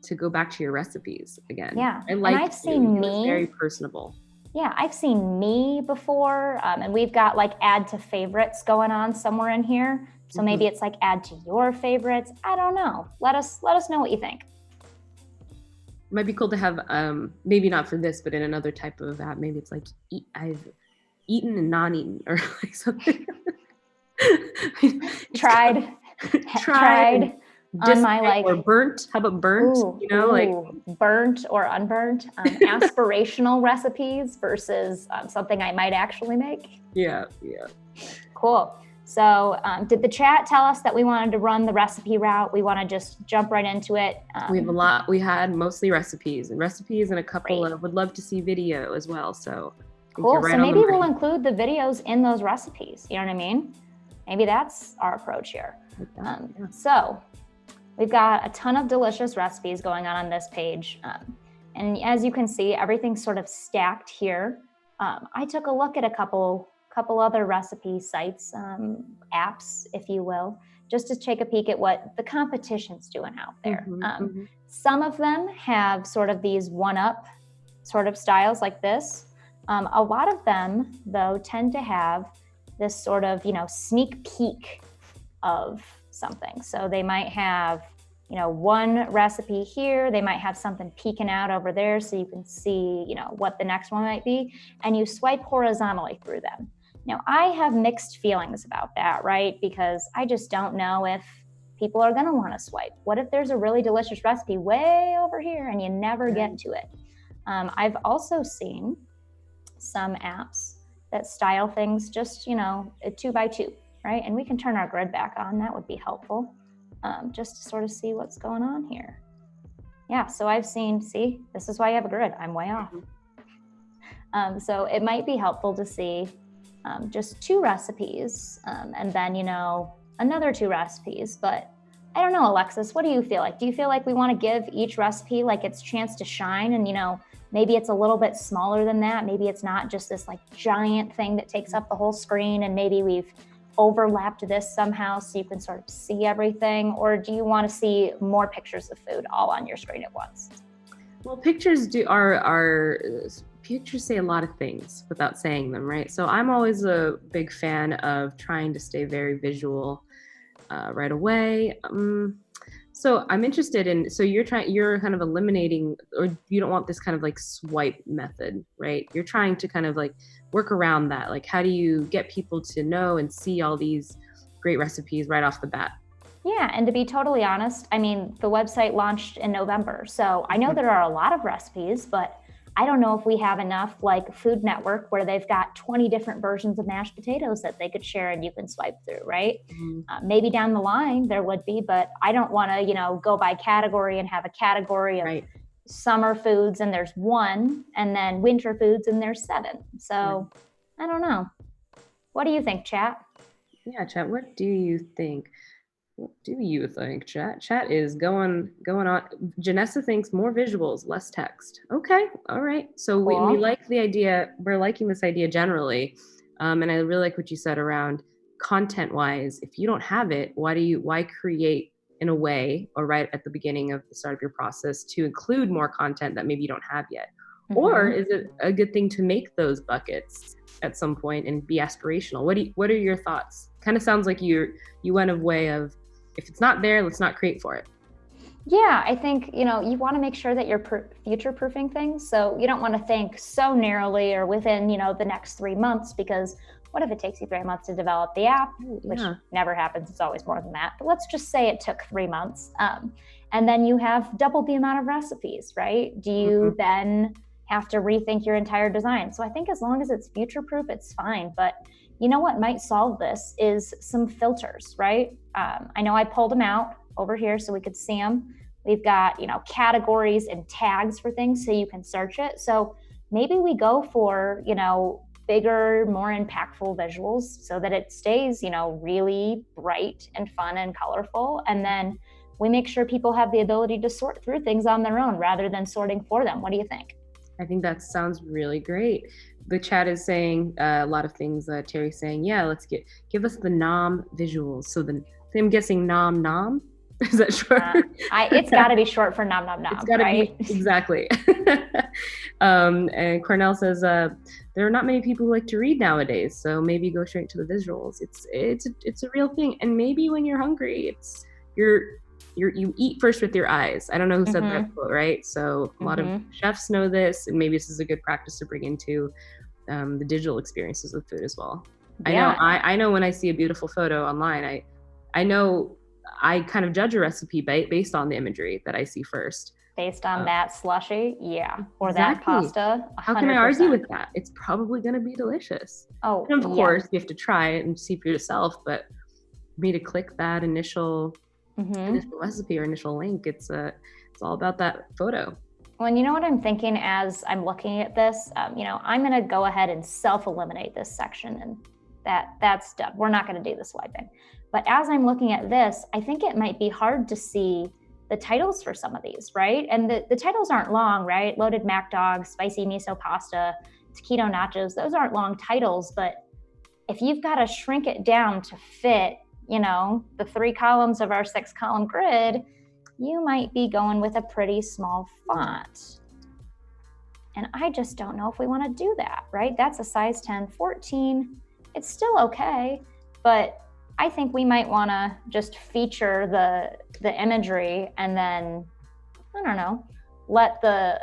S1: to go back to your recipes again?
S2: Yeah.
S1: I've seen me. Very personable.
S2: Yeah, I've seen me before, and we've got like add to favorites going on somewhere in here. So maybe it's like add to your favorites. I don't know. Let us know what you think.
S1: It might be cool to have, maybe not for this, but in another type of app. Maybe it's like I've eaten and not eaten, or like something.
S2: Tried. On my like,
S1: or burnt. How about burnt?
S2: Burnt or unburnt. Aspirational recipes versus something I might actually make.
S1: Yeah.
S2: Cool. So did the chat tell us that we wanted to run the recipe route? We want to just jump right into it.
S1: We have a lot. We had mostly recipes and a couple of, would love to see video as well. So
S2: cool. So maybe we'll include the videos in those recipes. You know what I mean? Maybe that's our approach here. So we've got a ton of delicious recipes going on this page. And as you can see, everything's sort of stacked here. I took a look at a couple other recipe sites, apps, if you will, just to take a peek at what the competition's doing out there. Some of them have sort of these one-up sort of styles like this. A lot of them, though, tend to have this sort of, sneak peek of something. So they might have, one recipe here, they might have something peeking out over there so you can see, what the next one might be, and you swipe horizontally through them. Now, I have mixed feelings about that, right? Because I just don't know if people are gonna wanna swipe. What if there's a really delicious recipe way over here and you never get to it? I've also seen some apps that style things just, 2 by 2, right? And we can turn our grid back on, that would be helpful. Just to sort of see what's going on here. Yeah, so I've seen, see, this is why you have a grid, I'm way off. So it might be helpful to see just 2 recipes and then, another 2 recipes. But I don't know, Alexis, what do you feel like? Do you feel like we want to give each recipe like its chance to shine and, maybe it's a little bit smaller than that? Maybe it's not just this like giant thing that takes up the whole screen and maybe we've overlapped this somehow so you can sort of see everything? Or do you want to see more pictures of food all on your screen at once?
S1: Well, pictures pictures say a lot of things without saying them, right? So I'm always a big fan of trying to stay very visual right away. So I'm interested in, so you're kind of eliminating, or you don't want this kind of like swipe method, right? You're trying to kind of like work around that. Like, how do you get people to know and see all these great recipes right off the bat?
S2: Yeah, and to be totally honest, I mean, the website launched in November, so I know there are a lot of recipes, but I don't know if we have enough like Food Network where they've got 20 different versions of mashed potatoes that they could share and you can swipe through, right?
S1: Mhm.
S2: Maybe down the line there would be, but I don't want to, go by category and have a category of
S1: Right.
S2: summer foods and there's one, and then winter foods and there's seven. So I don't know. What do you think, chat?
S1: Yeah, chat. What do you think? What do you think, chat? Chat is going on. Janessa thinks more visuals, less text. Okay, all right. So we
S2: Cool.
S1: like the idea. We're liking this idea generally, and I really like what you said around content-wise. If you don't have it, why create in a way, or right at the beginning of the start of your process to include more content that maybe you don't have yet? Or
S2: Mm-hmm.
S1: is it a good thing to make those buckets at some point and be aspirational? What are your thoughts? Kind of sounds like you went a way of, if it's not there, let's not create for it.
S2: Yeah, I think, you want to make sure that you're future proofing things. So you don't want to think so narrowly or within, the next 3 months, because what if it takes you 3 months to develop the app, which
S1: Yeah.
S2: never happens. It's always more than that. But let's just say it took 3 months. And then you have doubled the amount of recipes, right? Do you then have to rethink your entire design? So I think as long as it's future proof, it's fine. But you know what might solve this is some filters, right? I know I pulled them out over here so we could see them. We've got, categories and tags for things so you can search it. So maybe we go for, bigger, more impactful visuals so that it stays, really bright and fun and colorful. And then we make sure people have the ability to sort through things on their own rather than sorting for them. What do you think?
S1: I think that sounds really great. The chat is saying a lot of things. Terry's saying, yeah, give us the nom visuals. So I'm guessing nom nom. Is that short?
S2: It's got to be short for nom nom nom.
S1: It's got to
S2: right?
S1: be, exactly. And Cornell says there are not many people who like to read nowadays, so maybe go straight to the visuals. It's a real thing, and maybe when you're hungry, you eat first with your eyes. I don't know who said that quote, right? So a lot of chefs know this, and maybe this is a good practice to bring into the digital experiences of food as well.
S2: Yeah.
S1: I know when I see a beautiful photo online, I know I kind of judge a recipe based on the imagery that I see first.
S2: Based on that slushy, yeah, or
S1: exactly.
S2: that pasta. 100%.
S1: How can I argue with that? It's probably going to be delicious.
S2: Oh,
S1: and of course, you have to try it and see for yourself. But for me to click that initial recipe or initial link, it's all about that photo.
S2: Well, and you know what I'm thinking as I'm looking at this? I'm going to go ahead and self-eliminate this section, and that's done. We're not going to do the swiping. But as I'm looking at this, I think it might be hard to see the titles for some of these, right? And the titles aren't long, right? Loaded mac dog, spicy miso pasta, taquito nachos, those aren't long titles. But if you've got to shrink it down to fit, the 3 columns of our 6-column grid, you might be going with a pretty small font. And I just don't know if we want to do that, right? That's a size 10, 14. It's still okay, but I think we might want to just feature the imagery and then, I don't know, let the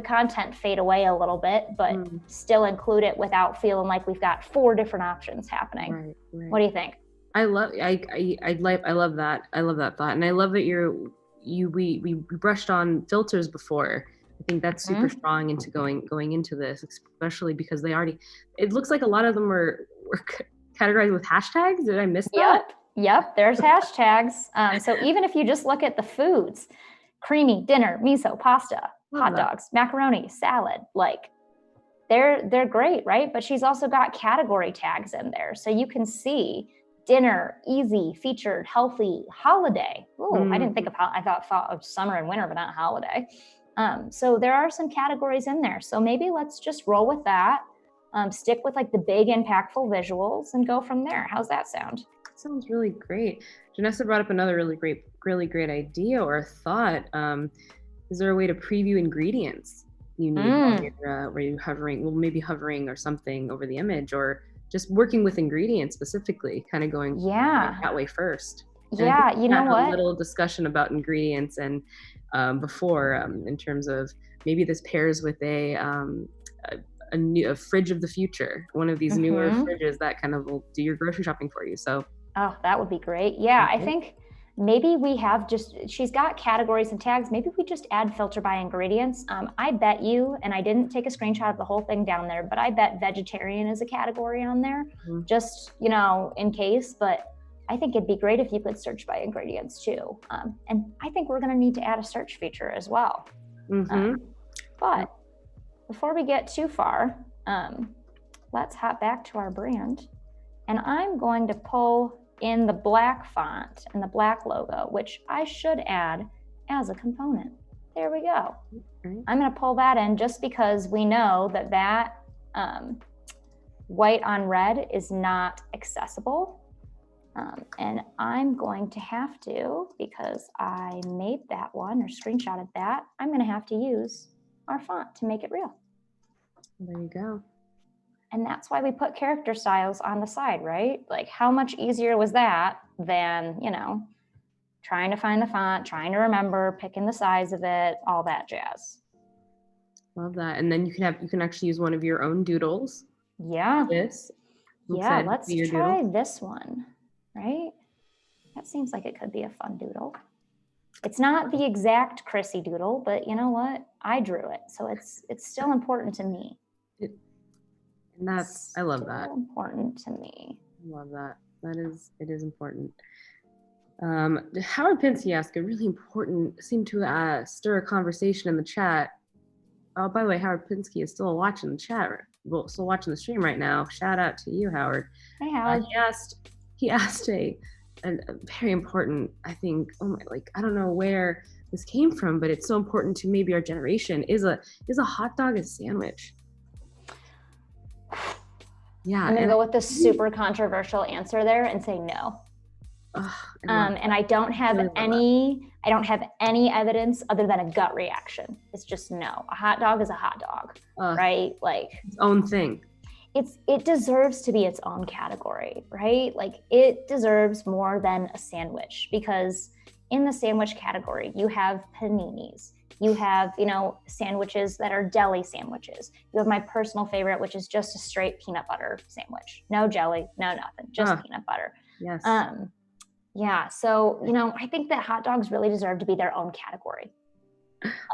S2: content fade away a little bit, but still include it without feeling like we've got 4 different options happening. Right. What do you think?
S1: I love that. I love that thought, and I love that we brushed on filters before. I think that's super strong into going into this, especially because it looks like a lot of them were categorized with hashtags. Did I miss that?
S2: Yep. There's hashtags. So even if you just look at the foods, creamy dinner, miso, pasta, hot dogs, macaroni, salad, like they're great, right? But she's also got category tags in there. So you can see dinner, easy, featured, healthy, holiday. Ooh, I didn't think of I thought of summer and winter, but not holiday. So there are some categories in there. So maybe let's just roll with that. Stick with like the big impactful visuals and go from there. How's that sound?
S1: That sounds really great. Janessa brought up another really great idea or thought. Is there a way to preview ingredients you need where you're hovering, maybe hovering or something over the image, or just working with ingredients specifically, kind of going that way first?
S2: Yeah, you know
S1: had a
S2: what?
S1: little discussion about ingredients and before in terms of maybe this pairs with a fridge of the future, one of these newer
S2: Mm-hmm.
S1: fridges that kind of will do your grocery shopping for you. So
S2: Oh, that would be great. Yeah, I
S1: mhm.
S2: think maybe we have she's got categories and tags. Maybe we just add filter by ingredients. I bet you, and I didn't take a screenshot of the whole thing down there, but I bet vegetarian is a category on there,
S1: Mhm.
S2: just, in case. But I think it'd be great if you could search by ingredients too. And I think we're going to need to add a search feature as well.
S1: Mhm.
S2: Um, but before we get too far, let's hop back to our brand. And I'm going to pull in the black font and the black logo, which I should add as a component. There we go.
S1: Right.
S2: I'm going to pull that in just because we know that white on red is not accessible. And I'm going to have to, because I made that one or screenshotted that, I'm going to have to use our font to make it real.
S1: There you go.
S2: And that's why we put character styles on the side, right? Like, how much easier was that than, trying to find the font, trying to remember, picking the size of it, all that jazz.
S1: Love that. And then you can actually use one of your own doodles.
S2: Yeah.
S1: This.
S2: Yeah, let's try this one, right? That seems like it could be a fun doodle. It's not the exact Chrissy doodle, but you know what? I drew it, so it's still important to me.
S1: And I love that.
S2: Important to me.
S1: I love that. It is important. Howard Pinsky asked a really important, seemed to stir a conversation in the chat. Oh, by the way, Howard Pinsky is still watching the chat. Well, still watching the stream right now. Shout out to you, Howard.
S2: Hey, Howard.
S1: He asked a very important, I think, I don't know where this came from, but it's so important to maybe our generation. Is a hot dog a sandwich? Yeah.
S2: I'm gonna go with the super controversial answer there and say no. And I don't have any evidence other than a gut reaction. It's just no. A hot dog is a hot dog, right? Like
S1: its own thing.
S2: It deserves to be its own category, right? Like, it deserves more than a sandwich, because in the sandwich category, you have paninis. You have, sandwiches that are deli sandwiches. You have my personal favorite, which is just a straight peanut butter sandwich. No jelly, no nothing, just peanut butter.
S1: Yes.
S2: Yeah, so, I think that hot dogs really deserve to be their own category.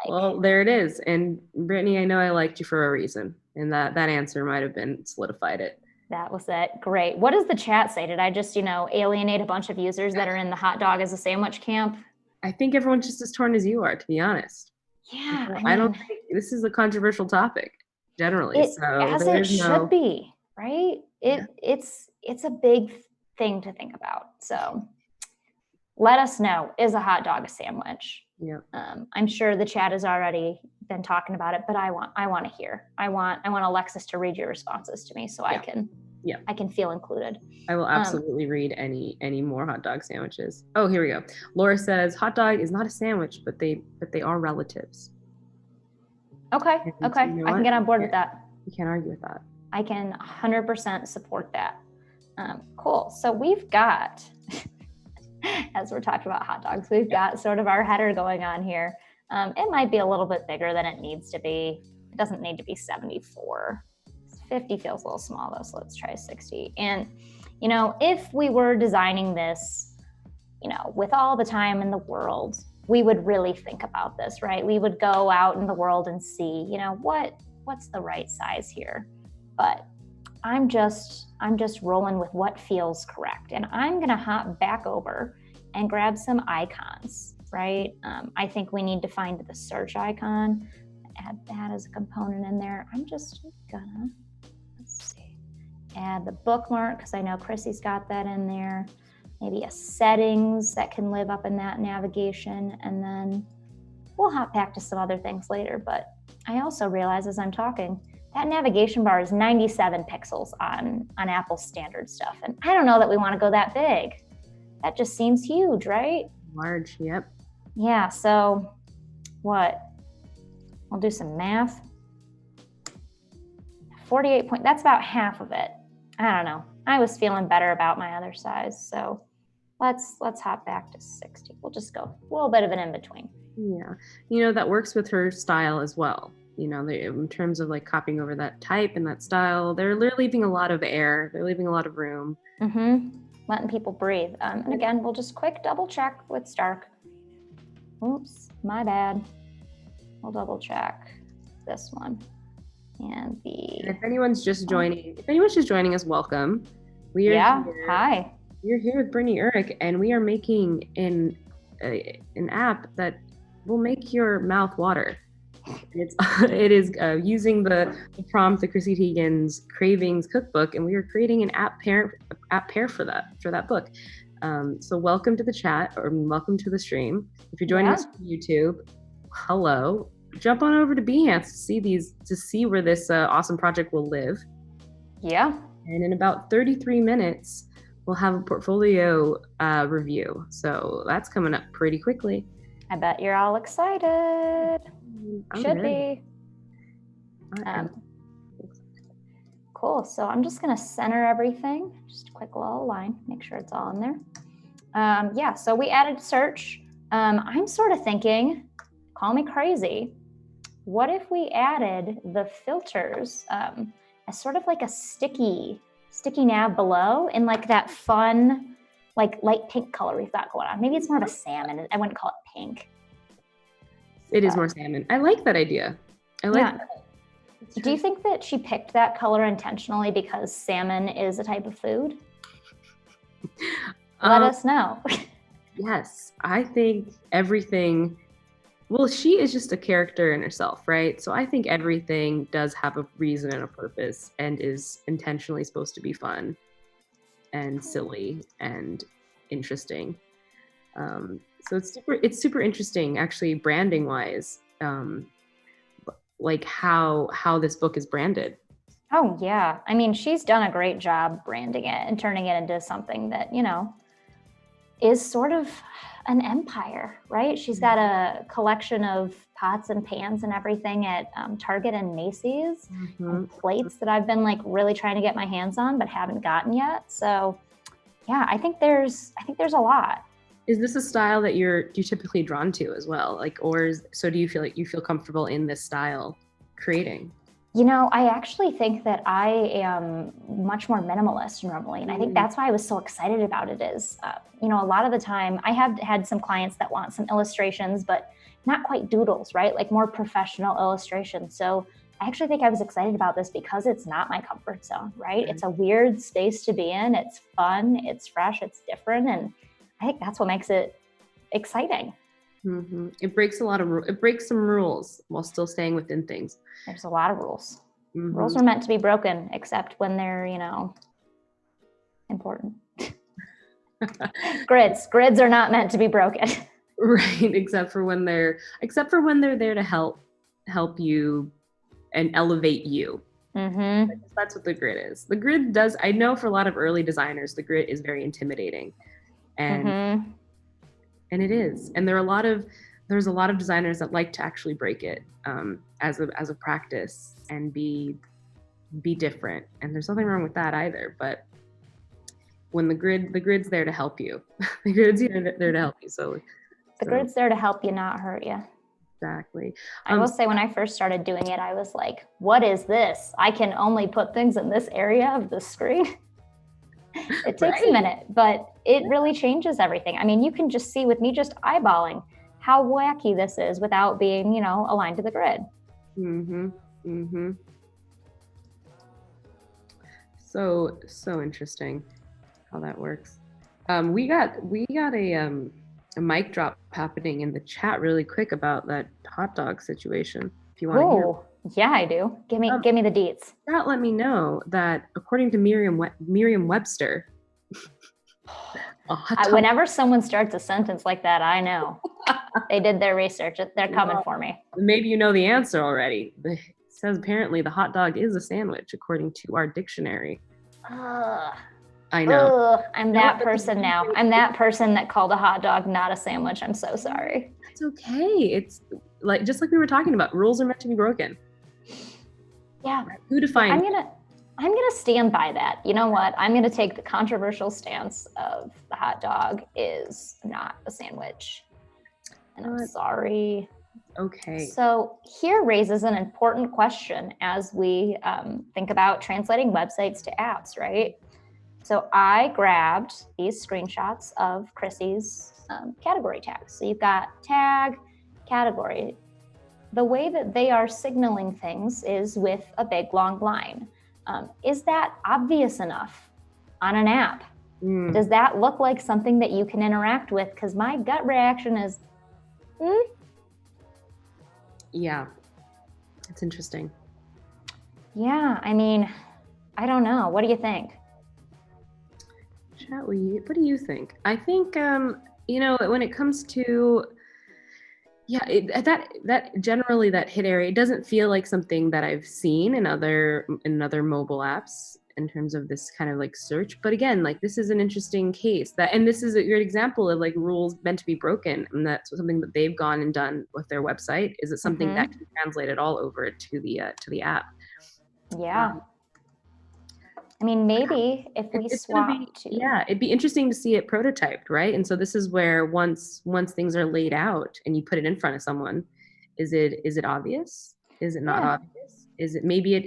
S1: Well, there it is. And Brittney, I know I liked you for a reason, and that answer might have been solidified it.
S2: That was it. Great. What does the chat say? Did I just, alienate a bunch of users that are in the hot dog as a sandwich camp?
S1: I think everyone's just as torn as you are, to be honest.
S2: Yeah,
S1: I don't think this is a controversial topic generally.
S2: Should be, right? It's a big thing to think about. So let us know, is a hot dog a sandwich?
S1: Yeah.
S2: I'm sure the chat has already been talking about it, but I want to hear. I want Alexis to read your responses to me so I can feel included.
S1: I will absolutely read any more hot dog sandwiches. Oh, here we go. Laura says hot dog is not a sandwich, but they are relatives.
S2: Okay. I can get on board with that.
S1: You can't argue with that.
S2: I can 100% support that. Cool. So we've got, as we're talking about hot dogs, we've got sort of our header going on here. It might be a little bit bigger than it needs to be. It doesn't need to be 74. 50 feels a little small though, so let's try 60. And, if we were designing this, with all the time in the world, we would really think about this, right? We would go out in the world and see, what's the right size here? But I'm just rolling with what feels correct. And I'm gonna hop back over and grab some icons, right? I think we need to find the search icon, add that as a component in there. I'm just gonna, add the bookmark, because I know Chrissy's got that in there. Maybe a settings that can live up in that navigation, and then we'll hop back to some other things later. But I also realize as I'm talking, that navigation bar is 97 pixels on Apple's standard stuff. And I don't know that we want to go that big. That just seems huge, right?
S1: Large, yep.
S2: Yeah, so what? I'll do some math. that's about half of it. I don't know. I was feeling better about my other size, so Let's hop back to 60. We'll just go a little bit of an in-between.
S1: Yeah. That works with her style as well. In terms of like copying over that type and that style, they're leaving a lot of air. They're leaving a lot of room.
S2: Letting people breathe. And again, we'll just quick double check with Stark. Oops, my bad. We'll double check this one. And
S1: if anyone's just joining us, welcome. We are here.
S2: Hi.
S1: We're here with Brittney Urich, and we are making an app that will make your mouth water. It is using the prompt, the Chrissy Teigen's Cravings Cookbook, and we are creating an app pair for that book. So welcome to the chat, or welcome to the stream. If you're joining us from YouTube, hello. Jump on over to Behance to see where this awesome project will live.
S2: Yeah.
S1: And in about 33 minutes, we'll have a portfolio review. So that's coming up pretty quickly.
S2: I bet you're all excited. Should be. Cool. So I'm just going to center everything. Just a quick little line. Make sure it's all in there. So we added search. I'm sort of thinking, call me crazy, what if we added the filters as sort of like a sticky nav below in like that fun, like light pink color we've got going on. Maybe it's more of a salmon. I wouldn't call it pink.
S1: It is more salmon. I like that idea. That.
S2: Do you think that she picked that color intentionally because salmon is a type of food? Let us know.
S1: Yes, I think everything. Well, she is just a character in herself, right? So I think everything does have a reason and a purpose and is intentionally supposed to be fun and silly and interesting. So it's super interesting, actually, branding wise, like how this book is branded.
S2: Oh yeah, I mean, she's done a great job branding it and turning it into something that is sort of an empire, right? She's got a collection of pots and pans and everything at Target and Macy's, and plates that I've been like really trying to get my hands on but haven't gotten yet. So yeah, I think there's a lot.
S1: Is this a style that you're typically drawn to as well? So do you feel like you feel comfortable in this style creating?
S2: I actually think that I am much more minimalist normally. And I think that's why I was so excited about it is, a lot of the time I have had some clients that want some illustrations, but not quite doodles, right? Like more professional illustrations. So I actually think I was excited about this because it's not my comfort zone, right?
S1: Okay.
S2: It's a weird space to be in. It's fun, it's fresh, it's different. And I think that's what makes it exciting.
S1: Mm-hmm. It breaks some rules while still staying within things.
S2: There's a lot of rules. Mm-hmm. Rules are meant to be broken, except when they're, important. Grids are not meant to be broken.
S1: Right, except for when they're there to help you and elevate you.
S2: Mm-hmm.
S1: That's what the grid is. The grid does. I know for a lot of early designers, the grid is very intimidating, and it is. And there's a lot of designers that like to actually break it as a practice and be different. And there's nothing wrong with that either. But when the grid's there to help you. The grid's there to help you. So
S2: the grid's there to help you, not hurt you.
S1: Exactly.
S2: I will say when I first started doing it, I was like, what is this? I can only put things in this area of the screen. It takes a minute, but it really changes everything. I mean, you can just see with me just eyeballing how wacky this is without being, aligned to the grid.
S1: Mm-hmm. Mm-hmm. So interesting how that works. We got a mic drop happening in the chat really quick about that hot dog situation. If you want to hear.
S2: Yeah, I do. Give me the deets.
S1: That let me know that according to Merriam-Webster,
S2: whenever someone starts a sentence like that, I know they did their research. They're coming for me.
S1: Maybe you know the answer already. It says apparently the hot dog is a sandwich according to our dictionary. I know.
S2: I'm that person now. I'm that person that called a hot dog not a sandwich. I'm so sorry.
S1: It's okay. It's just like we were talking about. Rules are meant to be broken.
S2: Yeah.
S1: Who defined?
S2: I'm going to stand by that. You know what? I'm going to take the controversial stance of the hot dog is not a sandwich. And I'm sorry.
S1: Okay.
S2: So here raises an important question as we think about translating websites to apps, right? So I grabbed these screenshots of Chrissy's category tags. So you've got tag, category. The way that they are signaling things is with a big long line. Is that obvious enough on an app? Does that look like something that you can interact with? Because my gut reaction is,
S1: Yeah, it's interesting.
S2: Yeah, I mean, I don't know. What do you think?
S1: Chat, what do you think? I think, when it comes to, that generally that hit area, it doesn't feel like something that I've seen in other mobile apps in terms of this kind of like search. But again, like this is an interesting case and this is a great example of like rules meant to be broken. And that's something that they've gone and done with their website. Is it something that can translate it all over to the app?
S2: Yeah. I mean, maybe if we swap
S1: it'd be interesting to see it prototyped, right? And so this is where once things are laid out and you put it in front of someone, is it obvious? Is it not obvious? Maybe it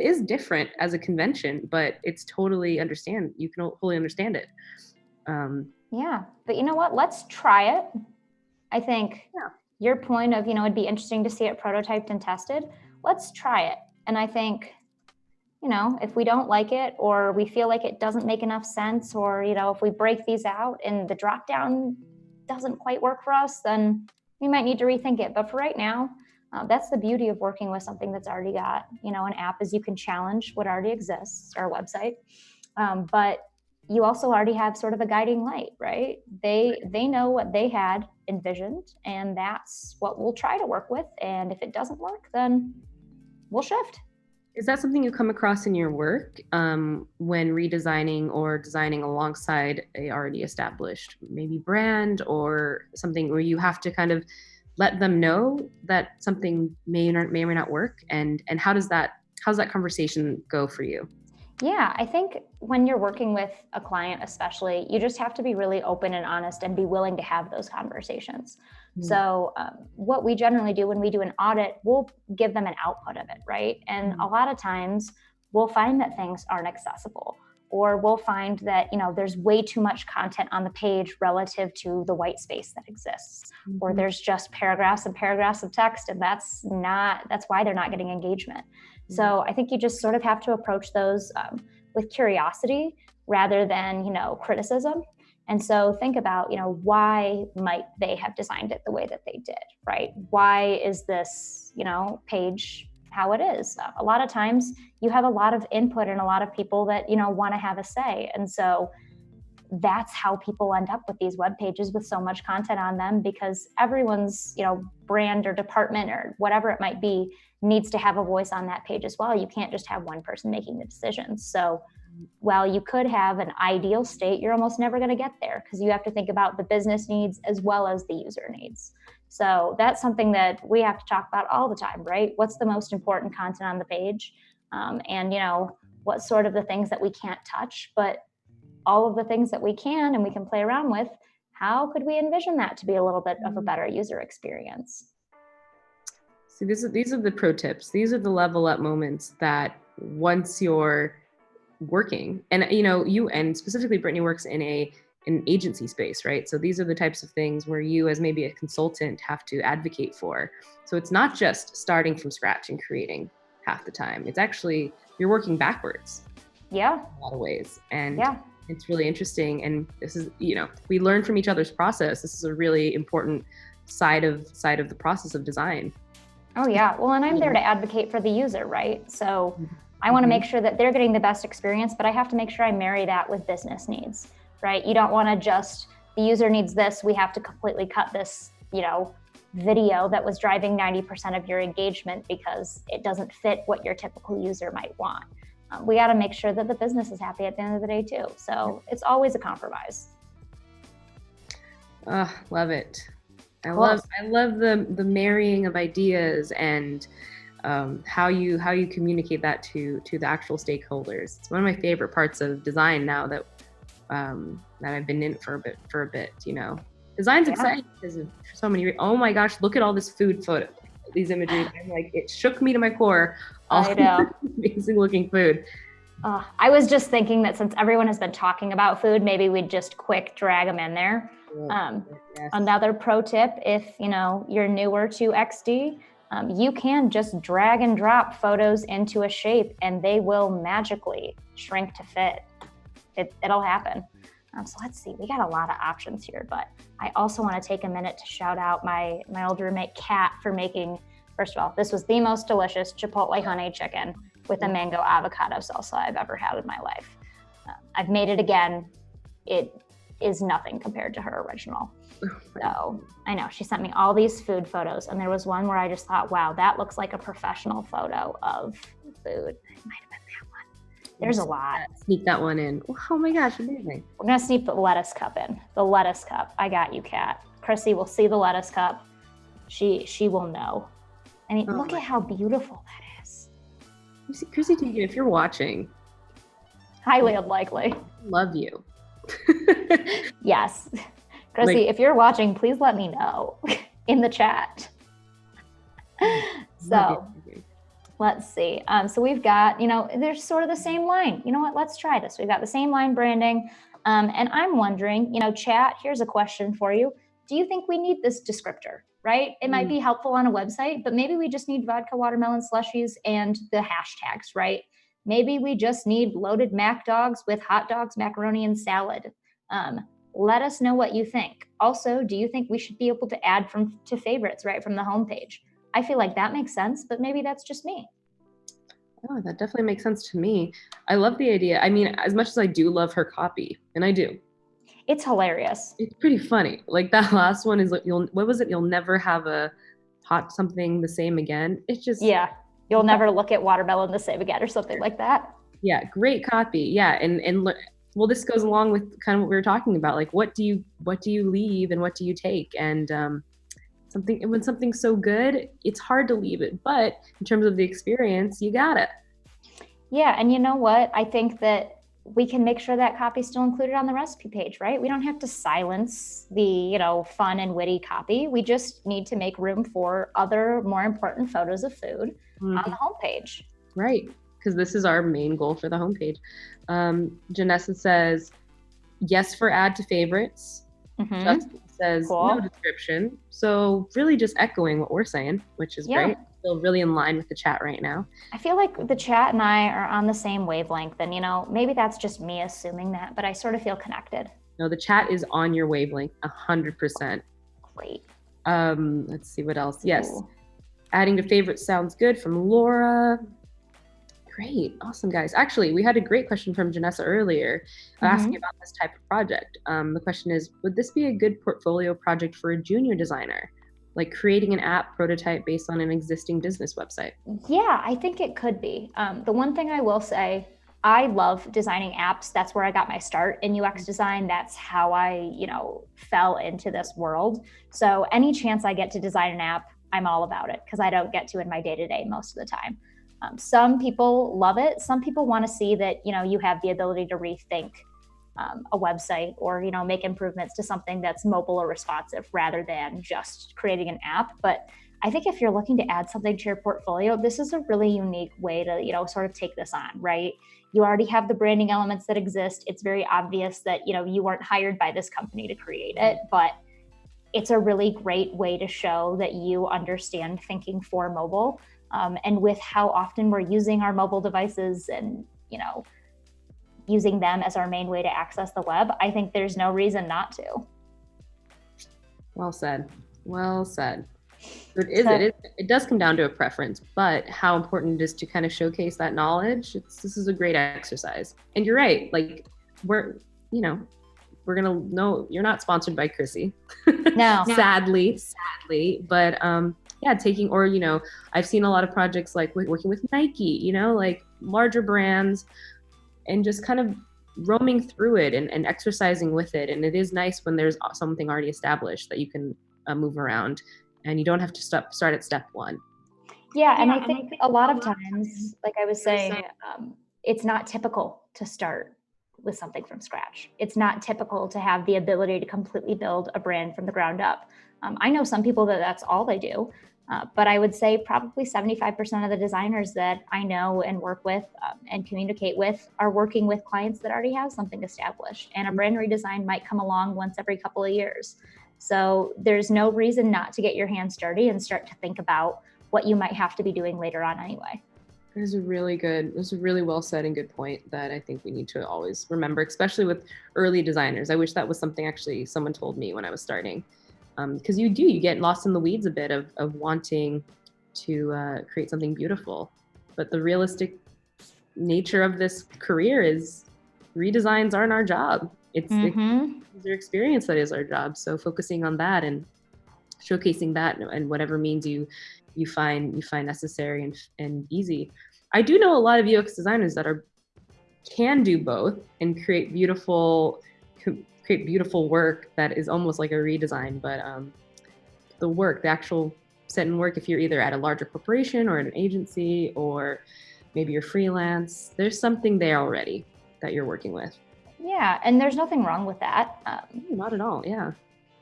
S1: is different as a convention, but it's totally you can fully understand it.
S2: Yeah, but you know what? Let's try it. I think your point of, it'd be interesting to see it prototyped and tested. Let's try it. And I think, if we don't like it or we feel like it doesn't make enough sense, or, if we break these out and the drop down doesn't quite work for us, then we might need to rethink it. But for right now, that's the beauty of working with something that's already got, an app, is you can challenge what already exists, our website. But you also already have sort of a guiding light, right? They know what they had envisioned, and that's what we'll try to work with. And if it doesn't work, then we'll shift.
S1: Is that something you come across in your work when redesigning or designing alongside a already established maybe brand or something where you have to kind of let them know that something may or may not work? And how's that conversation go for you?
S2: Yeah, I think when you're working with a client, especially, you just have to be really open and honest and be willing to have those conversations. So what we generally do when we do an audit, we'll give them an output of it, right? And a lot of times we'll find that things aren't accessible, or we'll find that, there's way too much content on the page relative to the white space that exists, or there's just paragraphs and paragraphs of text, and that's why they're not getting engagement. So I think you just sort of have to approach those with curiosity rather than, criticism. And so think about, why might they have designed it the way that they did, right? Why is this, page how it is? A lot of times you have a lot of input and a lot of people that, want to have a say. And so that's how people end up with these web pages with so much content on them, because everyone's, brand or department or whatever it might be needs to have a voice on that page as well. You can't just have one person making the decisions. So while you could have an ideal state, you're almost never going to get there, because you have to think about the business needs as well as the user needs. So that's something that we have to talk about all the time, right? What's the most important content on the page? And, what sort of the things that we can't touch, but all of the things that we can and we can play around with, how could we envision that to be a little bit of a better user experience?
S1: So these are the pro tips. These are the level up moments that once you're working, and you and specifically Brittney works in an agency space, right? So these are the types of things where you as maybe a consultant have to advocate for. So it's not just starting from scratch and creating half the time. It's actually, you're working backwards.
S2: Yeah.
S1: In a lot of ways. And it's really interesting. And this is, we learn from each other's process. This is a really important side of the process of design.
S2: Oh yeah. Well, and I'm there to advocate for the user, right? So I want to make sure that they're getting the best experience, but I have to make sure I marry that with business needs, right? You don't want to just, the user needs this, we have to completely cut this, video that was driving 90% of your engagement because it doesn't fit what your typical user might want. We got to make sure that the business is happy at the end of the day too. So it's always a compromise.
S1: Love it. I love the marrying of ideas and how you communicate that to the actual stakeholders. It's one of my favorite parts of design now that I've been in for a bit. Design's exciting because of so many. Oh my gosh, look at all this food photo, these imageries. I'm like, it shook me to my core.
S2: I know.
S1: Amazing looking food.
S2: I was just thinking that since everyone has been talking about food, maybe we'd just quick drag them in there. Yes. Another pro tip, if you're newer to XD, you can just drag and drop photos into a shape and they will magically shrink to fit. It'll happen. So let's see, we got a lot of options here, but I also want to take a minute to shout out my old roommate Kat for making, first of all, this was the most delicious Chipotle honey chicken with a mango avocado salsa I've ever had in my life. I've made it again. It is nothing compared to her original. So I know she sent me all these food photos, and there was one where I just thought, wow, that looks like a professional photo of food. It might have been that one. There's a lot.
S1: Sneak that one in. Oh my gosh, amazing.
S2: We're gonna sneak the lettuce cup in. The lettuce cup. I got you, Kat. Chrissy will see the lettuce cup. She will know. I mean, look at how beautiful that is.
S1: Chrissy, if you're watching,
S2: highly unlikely.
S1: Love you.
S2: Yes. Chrissy, if you're watching, please let me know in the chat. So let's see. So we've got, there's sort of the same line. You know what? Let's try this. We've got the same line branding. And I'm wondering, chat, here's a question for you. Do you think we need this descriptor, right? It might be helpful on a website, but maybe we just need vodka watermelon slushies and the hashtags, right? Maybe we just need loaded mac dogs with hot dogs, macaroni, and salad. Let us know what you think. Also, do you think we should be able to add to favorites right from the homepage? I feel like that makes sense, but maybe that's just me.
S1: Oh, that definitely makes sense to me. I love the idea. I mean, as much as I do love her copy, and I do.
S2: It's hilarious.
S1: It's pretty funny. Like that last one is, what was it? You'll never have a hot something the same again. It's just.
S2: Yeah. You'll never look at watermelon the same again or something like that.
S1: Yeah. Great copy. Yeah. And well, this goes along with kind of what we were talking about. Like, what do you leave and what do you take? And when something's so good, it's hard to leave it. But in terms of the experience, you got it.
S2: Yeah. And you know what? I think that we can make sure that copy's still included on the recipe page, right? We don't have to silence the, fun and witty copy. We just need to make room for other more important photos of food on the homepage.
S1: Right. Because this is our main goal for the homepage. Janessa says, yes for add to favorites. Justin says, no description. So really just echoing what we're saying, which is great. Feel really in line with the chat right now. I
S2: feel like the chat and I are on the same wavelength, and maybe that's just me assuming that, but I sort of feel connected.
S1: No, the chat is on your wavelength 100%.
S2: Great.
S1: Let's see what else. Yes. Adding to favorites sounds good from Laura. Great. Awesome, guys. Actually, we had a great question from Janessa earlier asking about this type of project. The question is, would this be a good portfolio project for a junior designer? Like creating an app prototype based on an existing business website? Yeah,
S2: I think it could be. The one thing I will say, I love designing apps. That's where I got my start in UX design. That's how I, fell into this world. So any chance I get to design an app, I'm all about it because I don't get to in my day-to-day most of the time. Some people love it. Some people want to see that, you have the ability to rethink a website or, make improvements to something that's mobile or responsive rather than just creating an app. But I think if you're looking to add something to your portfolio, this is a really unique way to, sort of take this on, right? You already have the branding elements that exist. It's very obvious that, you weren't hired by this company to create it, but it's a really great way to show that you understand thinking for mobile. And with how often we're using our mobile devices and, using them as our main way to access the web, I think there's no reason not to.
S1: Well said. Well said. It does come down to a preference, but how important it is to kind of showcase that knowledge. This is a great exercise. And you're right. Like we're going to know you're not sponsored by Chrissy.
S2: No.
S1: sadly, but taking, or, I've seen a lot of projects like working with Nike, like larger brands, and just kind of roaming through it and exercising with it. And it is nice when there's something already established that you can move around and you don't have to start at step one.
S2: Yeah, and I think a lot of times, like I was saying, it's not typical to start with something from scratch. It's not typical to have the ability to completely build a brand from the ground up. I know some people that that's all they do, but I would say probably 75% of the designers that I know and work with and communicate with are working with clients that already have something established, and a brand redesign might come along once every couple of years. So there's no reason not to get your hands dirty and start to think about what you might have to be doing later on anyway.
S1: There's a really well said and good point that I think we need to always remember, especially with early designers. I wish that was something actually someone told me when I was starting. Because you get lost in the weeds a bit of wanting to create something beautiful. But the realistic nature of this career is redesigns aren't our job. It's your experience that is our job. So focusing on that and showcasing that and whatever means you find necessary and easy. I do know a lot of UX designers that can do both and create beautiful work that is almost like a redesign. But the actual set in work, if you're either at a larger corporation or at an agency or maybe you're freelance, there's something there already that you're working with.
S2: Yeah, and there's nothing wrong with that.
S1: Not at all. Yeah.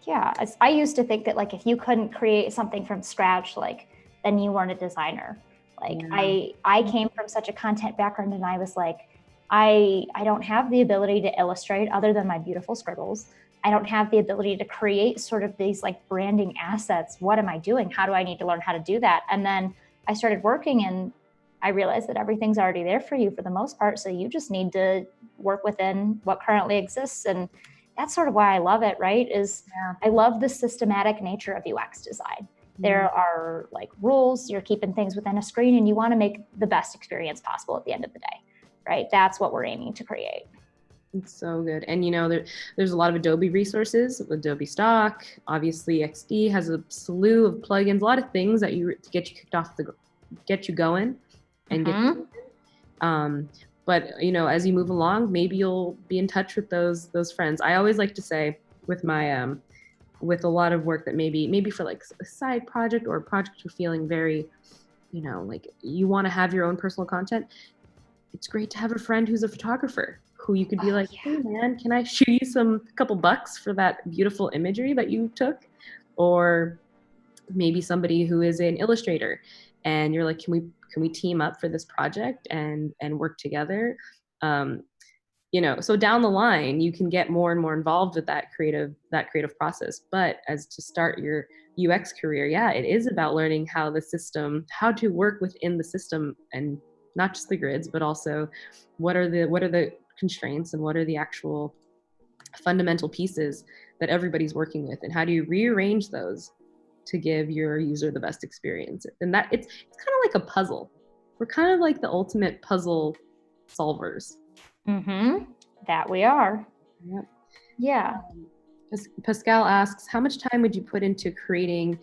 S2: Yeah, I used to think that like if you couldn't create something from scratch, like then you weren't a designer. Like I came from such a content background, and I was like, I don't have the ability to illustrate other than my beautiful scribbles. I don't have the ability to create sort of these like branding assets. What am I doing? How do I need to learn how to do that? And then I started working, and I realized that everything's already there for you for the most part. So you just need to work within what currently exists. And that's sort of why I love it, right? I love the systematic nature of UX design. There are like rules, you're keeping things within a screen, and you want to make the best experience possible at the end of the day, right? That's what we're aiming to create.
S1: It's so good. And there's a lot of Adobe resources, Adobe Stock, obviously XD has a slew of plugins, a lot of things that to get you kicked off, get you going and get you but as you move along, maybe you'll be in touch with those friends. I always like to say with my with a lot of work that maybe for like a side project or a project you're feeling very, like you want to have your own personal content, it's great to have a friend who's a photographer who you could be like, hey man, can I shoot you a couple bucks for that beautiful imagery that you took? Or maybe somebody who is an illustrator and you're like, can we team up for this project and work together? So down the line, you can get more and more involved with that creative process. But as to start your UX career, it is about learning how to work within the system, and not just the grids, but also what are the constraints and what are the actual fundamental pieces that everybody's working with, and how do you rearrange those to give your user the best experience. And that it's kind of like a puzzle. We're kind of like the ultimate puzzle solvers.
S2: That we are.
S1: Yep.
S2: Yeah.
S1: Pascal asks, how much time would you put into creating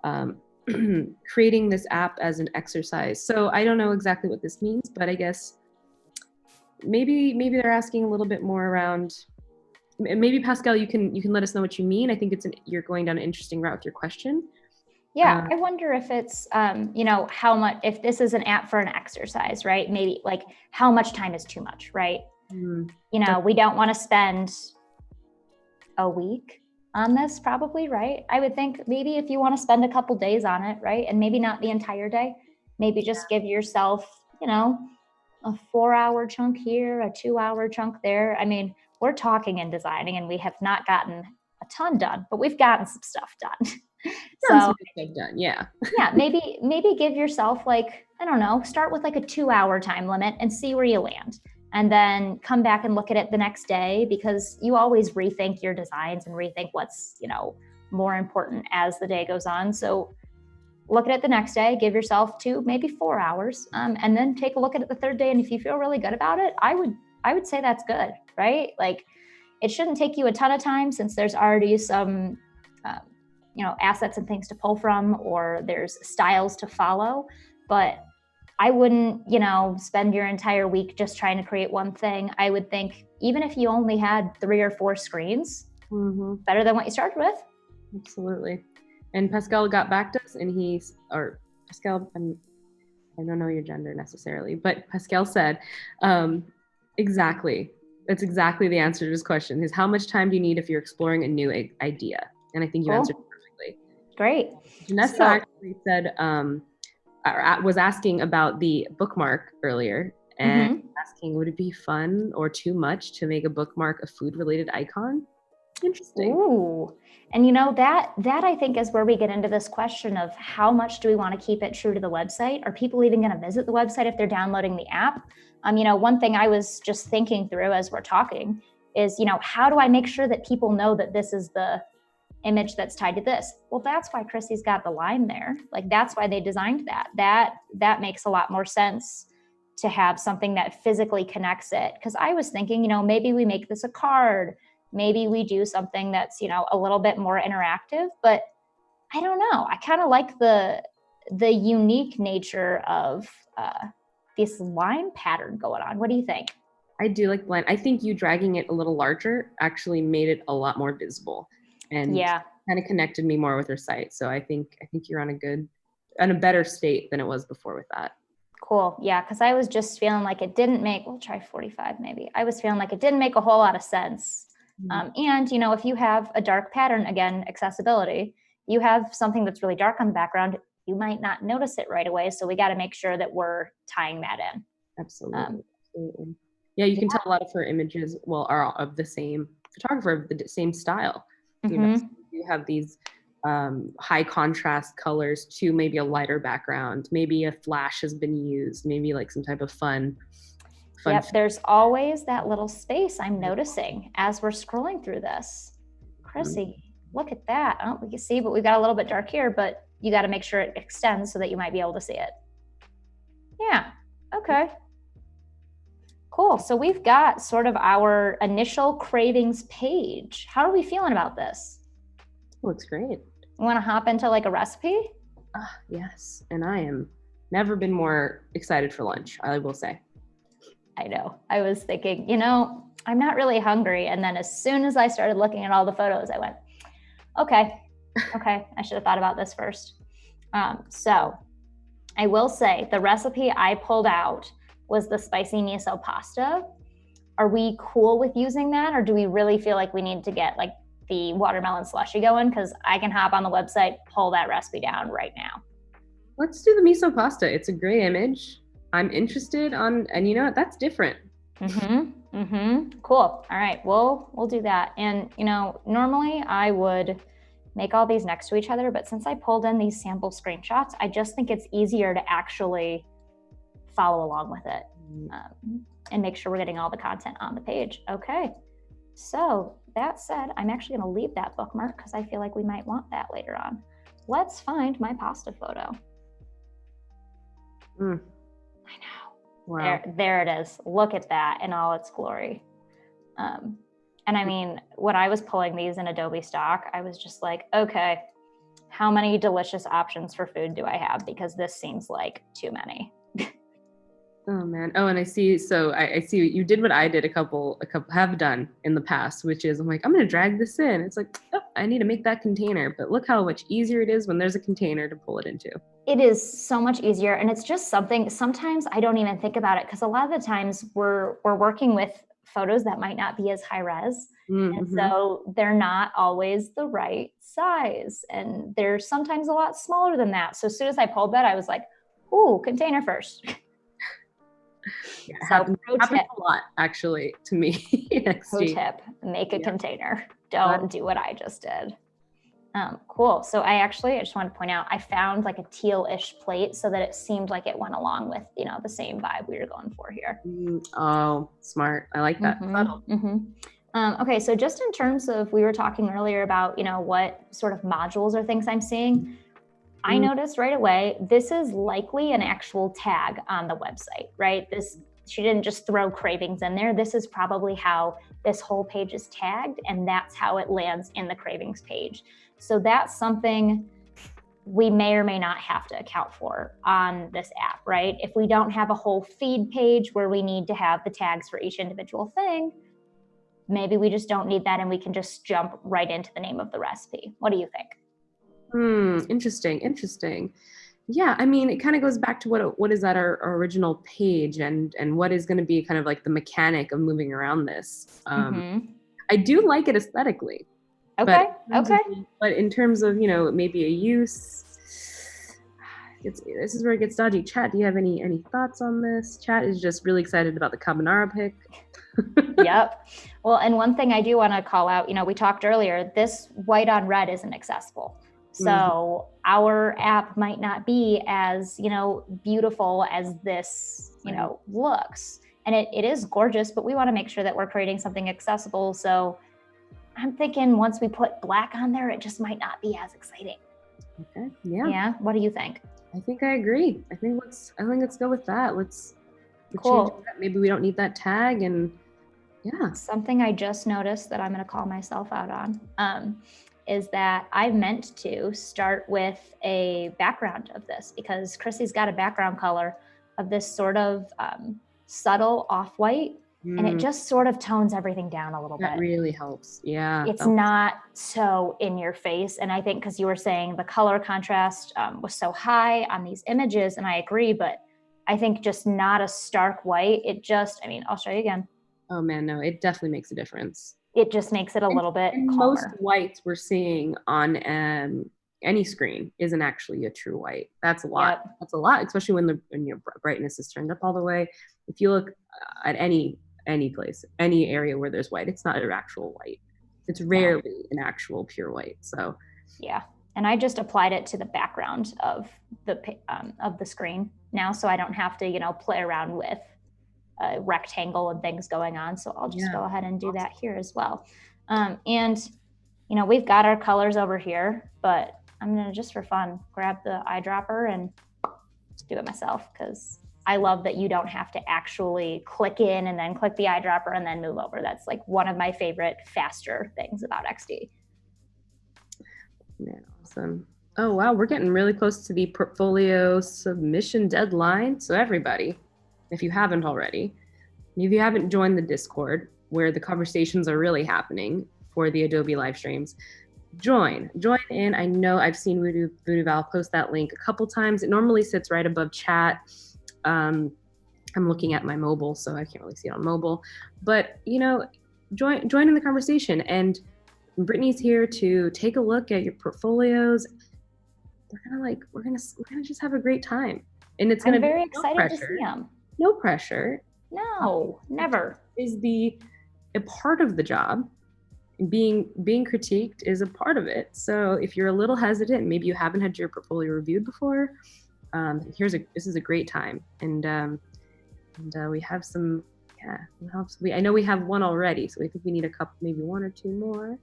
S1: this app as an exercise? So I don't know exactly what this means, but I guess maybe they're asking a little bit more around. Maybe Pascal, you can let us know what you mean. I think you're going down an interesting route with your question.
S2: Yeah, I wonder if it's, how much, if this is an app for an exercise, right? Maybe like how much time is too much, right? We don't want to spend a week on this probably, right? I would think maybe if you want to spend a couple days on it, right? And maybe not the entire day, maybe just give yourself, a 4-hour chunk here, a 2-hour chunk there. I mean, we're talking and designing, and we have not gotten a ton done, but we've gotten some stuff done.
S1: Yeah,
S2: maybe give yourself like, I don't know, start with like a 2-hour time limit and see where you land. And then come back and look at it the next day, because you always rethink your designs and rethink what's, more important as the day goes on. So look at it the next day, give yourself 2, maybe 4 hours, and then take a look at it the third day. And if you feel really good about it, I would say that's good, right? Like it shouldn't take you a ton of time, since there's already some, assets and things to pull from, or there's styles to follow. But I wouldn't, spend your entire week just trying to create one thing. I would think even if you only had 3 or 4 screens, better than what you started with.
S1: Absolutely. And Pascal got back to us, and Pascal, I don't know your gender necessarily, but Pascal said, exactly. That's exactly the answer to this question is how much time do you need if you're exploring a new idea? And I think you answered perfectly.
S2: Great.
S1: Janessa actually said, was asking about the bookmark earlier and asking, would it be fun or too much to make a bookmark a food related icon? Interesting.
S2: Ooh. And that I think is where we get into this question of how much do we want to keep it true to the website? Are people even going to visit the website if they're downloading the app? One thing I was just thinking through as we're talking is, how do I make sure that people know that this is the image that's tied to this? Well, that's why Chrissy's got the line there. Like, that's why they designed that. That makes a lot more sense to have something that physically connects it. Because I was thinking, maybe we make this a card. Maybe we do something that's, a little bit more interactive, but I don't know. I kind of like the unique nature of this line pattern going on. What do you think?
S1: I do like the line. I think you dragging it a little larger actually made it a lot more visible and kind of connected me more with her site. So I think you're on a better state than it was before with that.
S2: Cool. Yeah. Cause I was just feeling like it didn't we'll try 45 maybe. I was feeling like it didn't make a whole lot of sense. And, if you have a dark pattern, again, accessibility, you have something that's really dark on the background, you might not notice it right away. So we got to make sure that we're tying that in.
S1: Absolutely. Yeah, you can tell a lot of her images, are of the same photographer, of the same style. So you have these high contrast colors to maybe a lighter background. Maybe a flash has been used, maybe like some type of fun.
S2: Yep, there's always that little space I'm noticing as we're scrolling through this. Chrissy, look at that. I don't think you see, but we've got a little bit dark here, but you got to make sure it extends so that you might be able to see it. Yeah, okay. Cool, so we've got sort of our initial cravings page. How are we feeling about this?
S1: Looks great.
S2: You want to hop into like a recipe?
S1: Yes, and I am never been more excited for lunch, I will say.
S2: I know. I was thinking, I'm not really hungry. And then as soon as I started looking at all the photos, I went, okay, I should have thought about this first. So I will say the recipe I pulled out was the spicy miso pasta. Are we cool with using that? Or do we really feel like we need to get like the watermelon slushy going? Because I can hop on the website, pull that recipe down right now.
S1: Let's do the miso pasta. It's a great image. I'm interested and that's different.
S2: Cool. All right. We'll do that. And, normally I would make all these next to each other, but since I pulled in these sample screenshots, I just think it's easier to actually follow along with it and make sure we're getting all the content on the page. Okay. So that said, I'm actually going to leave that bookmark because I feel like we might want that later on. Let's find my pasta photo. I know. Wow. There it is. Look at that in all its glory. And I mean, when I was pulling these in Adobe stock, I was just like, okay, how many delicious options for food do I have? Because this seems like too many.
S1: Oh man. Oh, and I see. So I see you did what I did a couple have done in the past, which is I'm like, I'm going to drag this in. It's like, I need to make that container, but look how much easier it is when there's a container to pull it into.
S2: It is so much easier. And it's just something, sometimes I don't even think about it because a lot of the times we're working with photos that might not be as high res. And so they're not always the right size. And they're sometimes a lot smaller than that. So as soon as I pulled that, I was like, ooh, container first.
S1: Yeah, happens a lot actually to me.
S2: Pro tip, make a container. Don't do what I just did. Cool. So I just want to point out, I found like a teal-ish plate so that it seemed like it went along with, the same vibe we were going for here.
S1: Oh, smart. I like that.
S2: Okay. So just in terms of, we were talking earlier about, what sort of modules or things I'm seeing. I noticed right away, this is likely an actual tag on the website, right? She didn't just throw cravings in there. This is probably how this whole page is tagged, and that's how it lands in the cravings page. So that's something we may or may not have to account for on this app, right? If we don't have a whole feed page where we need to have the tags for each individual thing, maybe we just don't need that and we can just jump right into the name of the recipe. What do you think?
S1: Interesting. Yeah, I mean, it kind of goes back to what is at our original page, and what is going to be kind of like the mechanic of moving around this. I do like it aesthetically,
S2: Okay. Okay.
S1: but in terms of, maybe a use, this is where it gets dodgy. Chat, do you have any thoughts on this? Chat is just really excited about the carbonara pick.
S2: Yep. Well, and one thing I do want to call out, we talked earlier, this white on red isn't accessible. So our app might not be as, beautiful as this, looks. And it is gorgeous, but we want to make sure that we're creating something accessible. So I'm thinking once we put black on there, it just might not be as exciting.
S1: Okay. Yeah.
S2: Yeah. What do you think?
S1: I think I agree. I think let's go with that. Let's
S2: cool.
S1: Change that. Maybe we don't need that tag, and yeah.
S2: Something I just noticed that I'm going to call myself out on is that I meant to start with a background of this, because Chrissy's got a background color of this sort of subtle off-white, and it just sort of tones everything down a little bit.
S1: That really helps. Yeah.
S2: It's not so in your face. And I think because you were saying the color contrast was so high on these images, and I agree, but I think just not a stark white. I'll show you again.
S1: Oh man, no, it definitely makes a difference.
S2: It just makes it a little bit calmer.
S1: Most whites we're seeing on any screen isn't actually a true white. That's a lot. Yep. That's a lot, especially when your brightness is turned up all the way. If you look at any place, any area where there's white, it's not an actual white. It's rarely an actual pure white. So
S2: yeah, and I just applied it to the background of the screen now, so I don't have to play around with a rectangle and things going on. So I'll just go ahead and do that here as well. And we've got our colors over here, but I'm gonna, just for fun, grab the eyedropper and do it myself, because I love that you don't have to actually click in and then click the eyedropper and then move over. That's like one of my favorite faster things about XD.
S1: Yeah, awesome. Oh wow, we're getting really close to the portfolio submission deadline. So everybody, if you haven't already, if you haven't joined the Discord where the conversations are really happening for the Adobe live streams, join in. I know I've seen Voodoo Val post that link a couple times. It normally sits right above chat. I'm looking at my mobile, so I can't really see it on mobile, but join in the conversation. And Brittney's here to take a look at your portfolios. We're gonna just have a great time, and it's gonna
S2: be very excited to see them.
S1: No pressure.
S2: No, never.
S1: Is a part of the job. Being critiqued is a part of it. So if you're a little hesitant, maybe you haven't had your portfolio reviewed before, this is a great time. And we have some, I know we have one already, so I think we need a couple, maybe one or two more.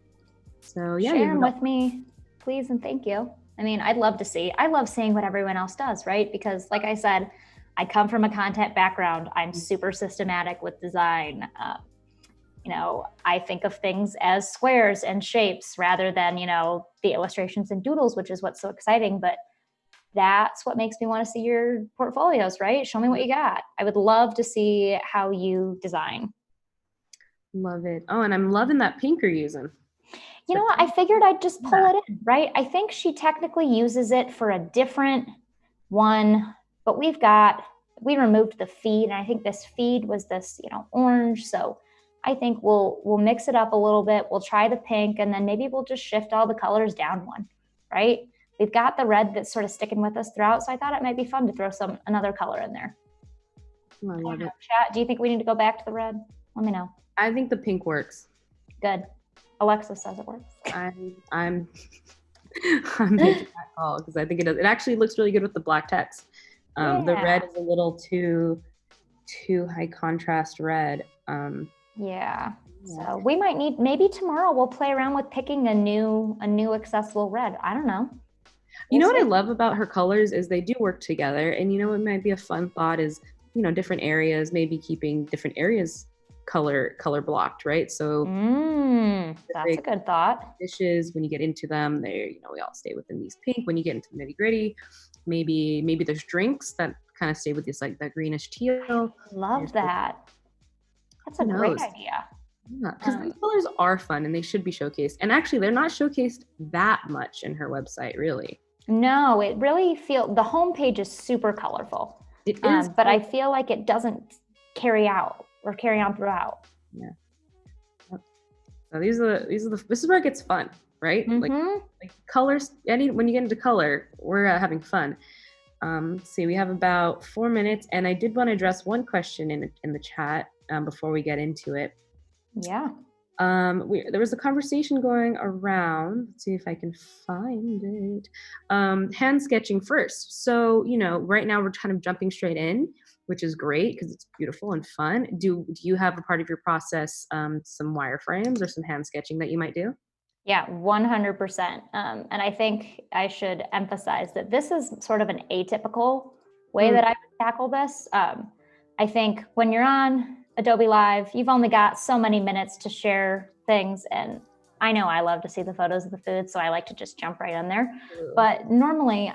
S1: So yeah,
S2: share them with me, please, and thank you. I mean, I love seeing what everyone else does, right? Because like I said, I come from a content background. I'm super systematic with design. I think of things as squares and shapes rather than, the illustrations and doodles, which is what's so exciting. But that's what makes me want to see your portfolios, right? Show me what you got. I would love to see how you design.
S1: Love it. Oh, and I'm loving that pink you're using.
S2: You know what? I figured I'd just pull it in, right? I think she technically uses it for a different one, but we removed the feed, and I think this feed was this, orange. So I think we'll mix it up a little bit. We'll try the pink, and then maybe we'll just shift all the colors down one, right? We've got the red that's sort of sticking with us throughout, so I thought it might be fun to throw another color in there.
S1: I love it.
S2: Chat, do you think we need to go back to the red? Let me know.
S1: I think the pink works.
S2: Good. Alexis says it works.
S1: I'm making that call because I think it does. It actually looks really good with the black text. The red is a little too high contrast red.
S2: Yeah. So we might maybe tomorrow we'll play around with picking a new accessible red. I don't know.
S1: What I love about her colors is they do work together. And what might be a fun thought is, different areas, maybe keeping different areas color blocked, right? So
S2: that's a good thought.
S1: Dishes, when you get into them, we all stay within these pink. When you get into the nitty gritty, maybe there's drinks that kind of stay with this, like that greenish teal.
S2: Love that. That's a great idea.
S1: Yeah, because these colors are fun and they should be showcased. And actually, they're not showcased that much in her website, really.
S2: No, it really the homepage is super colorful.
S1: It is,
S2: but I feel like it doesn't carry on throughout.
S1: Yeah. So this is where it gets fun, right?
S2: Mm-hmm.
S1: Like colors. When you get into color, we're having fun. See, we have about 4 minutes, and I did want to address one question in the chat before we get into it.
S2: Yeah.
S1: There was a conversation going around. Let's see if I can find it. Hand sketching first. So, right now we're kind of jumping straight in, which is great because it's beautiful and fun. Do you have a part of your process, some wireframes or some hand sketching that you might do?
S2: Yeah, 100%. And I think I should emphasize that this is sort of an atypical way that I would tackle this. I think when you're on Adobe Live, you've only got so many minutes to share things. And I know I love to see the photos of the food, so I like to just jump right in there. But normally,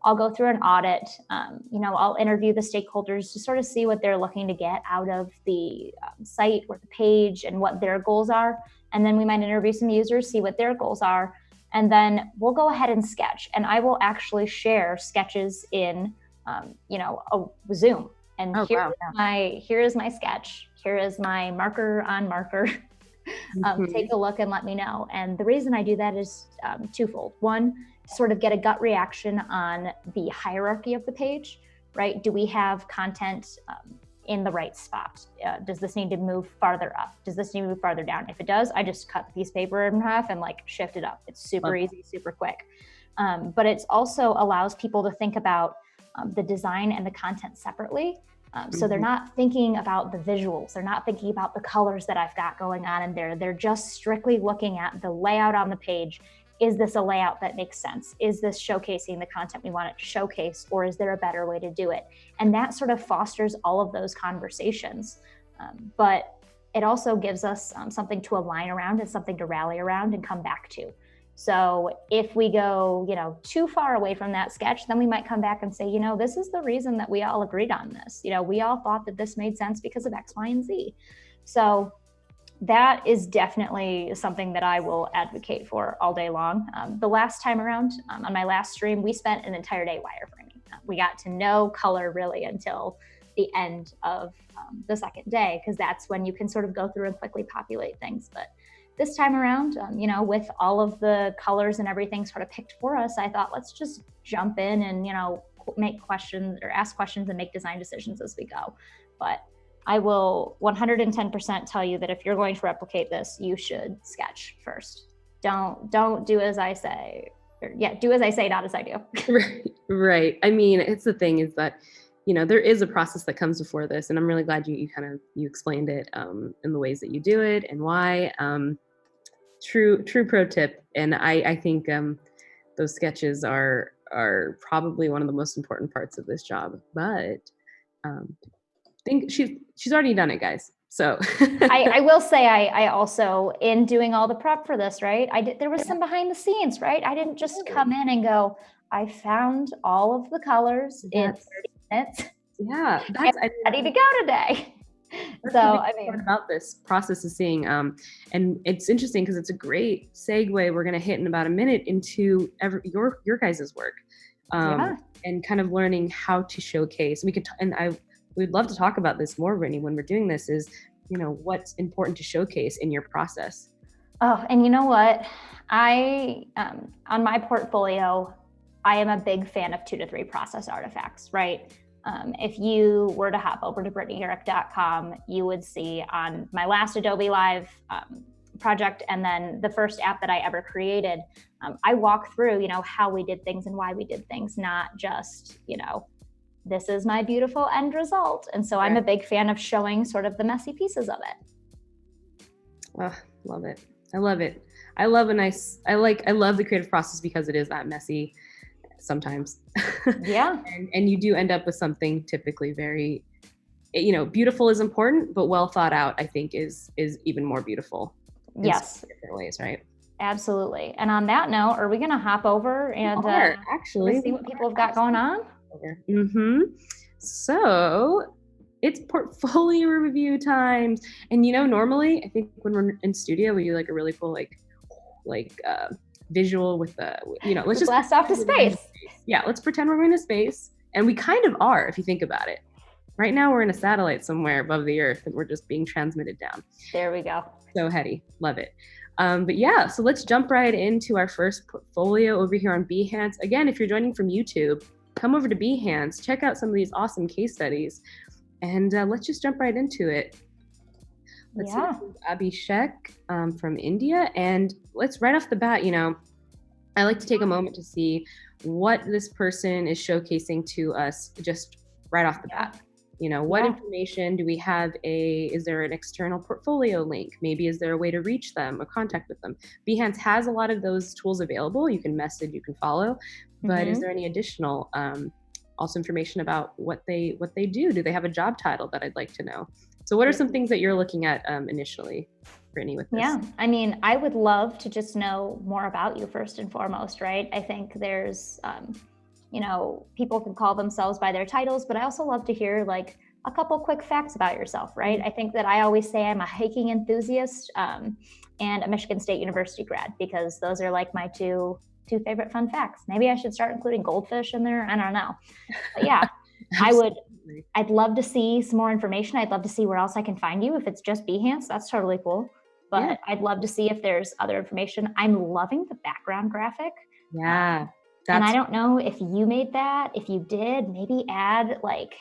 S2: I'll go through an audit. I'll interview the stakeholders to sort of see what they're looking to get out of the site or the page and what their goals are. And then we might interview some users, see what their goals are. And then we'll go ahead and sketch. And I will actually share sketches in, a Zoom. And here is my sketch. Here is my marker on marker. Take a look and let me know. And the reason I do that is twofold. One, sort of get a gut reaction on the hierarchy of the page, right? Do we have content in the right spot? Does this need to move farther up? Does this need to move farther down? If it does, I just cut the piece of paper in half and shift it up. It's super easy, super quick. But it also allows people to think about the design and the content separately. So they're not thinking about the visuals. They're not thinking about the colors that I've got going on in there. They're just strictly looking at the layout on the page. Is this a layout that makes sense? Is this showcasing the content we want it to showcase, or is there a better way to do it? And that sort of fosters all of those conversations. But it also gives us something to align around and something to rally around and come back to. So if we go, too far away from that sketch, then we might come back and say, this is the reason that we all agreed on this. We all thought that this made sense because of X, Y, and Z. So that is definitely something that I will advocate for all day long. The last time around, on my last stream, we spent an entire day wireframing. We got to know color really until the end of the second day, because that's when you can sort of go through and quickly populate things. But this time around, with all of the colors and everything sort of picked for us, I thought, let's just jump in and, make questions or ask questions and make design decisions as we go. But I will 110% tell you that if you're going to replicate this, you should sketch first. Don't do as I say. Do as I say, not as I do.
S1: Right. It's the thing is that, there is a process that comes before this, and I'm really glad you explained it in the ways that you do it and why. True pro tip. And I think those sketches are probably one of the most important parts of this job. But think she's already done it, guys. So
S2: I will say I also, in doing all the prep for this, right? There was some behind the scenes, right? I didn't just come in and go, I found all of the colors in 30 minutes.
S1: Yeah,
S2: that's ready to go today. So
S1: about this process is seeing, and it's interesting because it's a great segue. We're going to hit in about a minute into your guys' work, and kind of learning how to showcase. We'd love to talk about this more, Brittney, when we're doing this. Is what's important to showcase in your process.
S2: Oh, and you know what? I on my portfolio, I am a big fan of 2 to 3 process artifacts, right? If you were to hop over to BrittneyUrich.com, you would see on my last Adobe Live project, and then the first app that I ever created, I walk through, how we did things and why we did things, not just, this is my beautiful end result. And so I'm a big fan of showing sort of the messy pieces of it.
S1: Oh, love it. I love it. I love the creative process because it is that messy sometimes.
S2: Yeah.
S1: and you do end up with something typically very, beautiful is important, but well thought out, I think is even more beautiful.
S2: Yes.
S1: In different ways, right?
S2: Absolutely. And on that note, are we going to hop over and
S1: actually
S2: see what people have got going on?
S1: So it's portfolio review times. And normally I think when we're in studio, we do a really cool visual with the, let's just
S2: blast off to space.
S1: Yeah, let's pretend we're going to space. And we kind of are, if you think about it. Right now we're in a satellite somewhere above the Earth and we're just being transmitted down.
S2: There we go.
S1: So heady. Love it. But yeah, so let's jump right into our first portfolio over here on Behance. Again, if you're joining from YouTube, come over to Behance, check out some of these awesome case studies, and let's just jump right into it. Let's see, Abhishek from India, and let's right off the bat, I like to take a moment to see what this person is showcasing to us just right off the bat. What information do we have? Is there an external portfolio link? Maybe is there a way to reach them or contact with them? Behance has a lot of those tools available. You can message, you can follow, but is there any additional also information about what they do? Do they have a job title that I'd like to know? So what are some things that you're looking at initially, Brittney, with this?
S2: Yeah, I mean, I would love to just know more about you first and foremost, right? I think there's people can call themselves by their titles, but I also love to hear like a couple quick facts about yourself, right? I think that I always say I'm a hiking enthusiast and a Michigan State University grad, because those are like my two favorite fun facts. Maybe I should start including goldfish in there. I don't know. But yeah, I'd love to see some more information. I'd love to see where else I can find you. If it's just Behance, that's totally cool. But I'd love to see if there's other information. I'm loving the background graphic.
S1: Yeah.
S2: And I don't know if you made that. If you did, maybe add like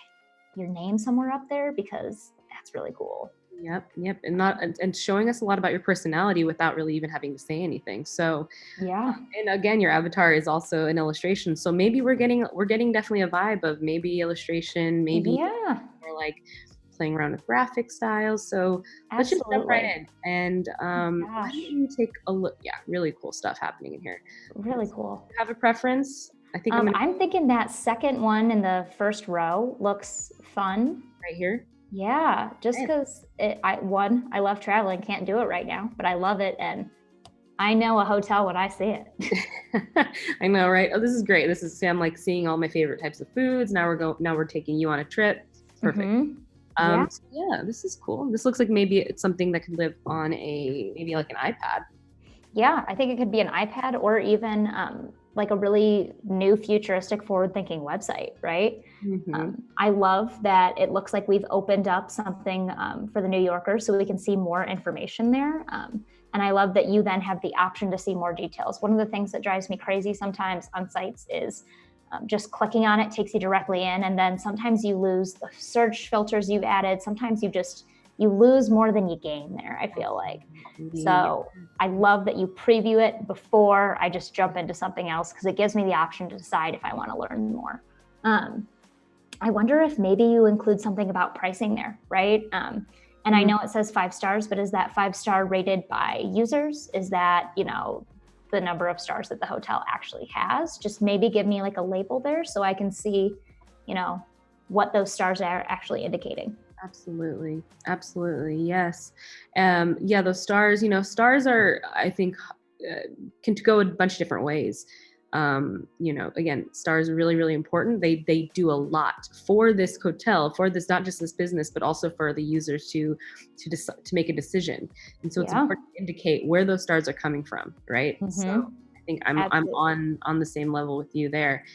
S2: your name somewhere up there, because that's really cool.
S1: Yep. And showing us a lot about your personality without really even having to say anything. So
S2: yeah.
S1: And again, your avatar is also an illustration. So maybe we're getting definitely a vibe of maybe illustration, maybe more like playing around with graphic styles. So let's just jump right in. And why don't you take a look? Yeah, really cool stuff happening in here.
S2: Really cool.
S1: Do you have a preference? I think
S2: I'm thinking that second one in the first row looks fun.
S1: Right here?
S2: Yeah, just because I love traveling, can't do it right now, but I love it, and I know a hotel when I see it.
S1: I know, right? Oh, this is great. I'm like seeing all my favorite types of foods. Now we're taking you on a trip. Perfect.
S2: Mm-hmm.
S1: This is cool. This looks like maybe it's something that could live on maybe like an iPad.
S2: Yeah, I think it could be an iPad or even like a really new futuristic forward-thinking website, right?
S1: Mm-hmm.
S2: I love that it looks like we've opened up something for the New Yorker so we can see more information there. And I love that you then have the option to see more details. One of the things that drives me crazy sometimes on sites is just clicking on it takes you directly in, and then sometimes you lose the search filters you've added. Sometimes you lose more than you gain there, I feel like. So I love that you preview it before I just jump into something else, because it gives me the option to decide if I want to learn more. I wonder if maybe you include something about pricing there, right? And I know it says 5 stars, but is that 5-star rated by users? Is that, the number of stars that the hotel actually has? Just maybe give me like a label there so I can see, what those stars are actually indicating.
S1: Absolutely. Yes. Those stars, stars are, I think, can go a bunch of different ways. Again, stars are really, really important. They do a lot for this hotel, for this, not just this business, but also for the users to make a decision. And so it's important to indicate where those stars are coming from, right? Mm-hmm. So I think I'm on the same level with you there.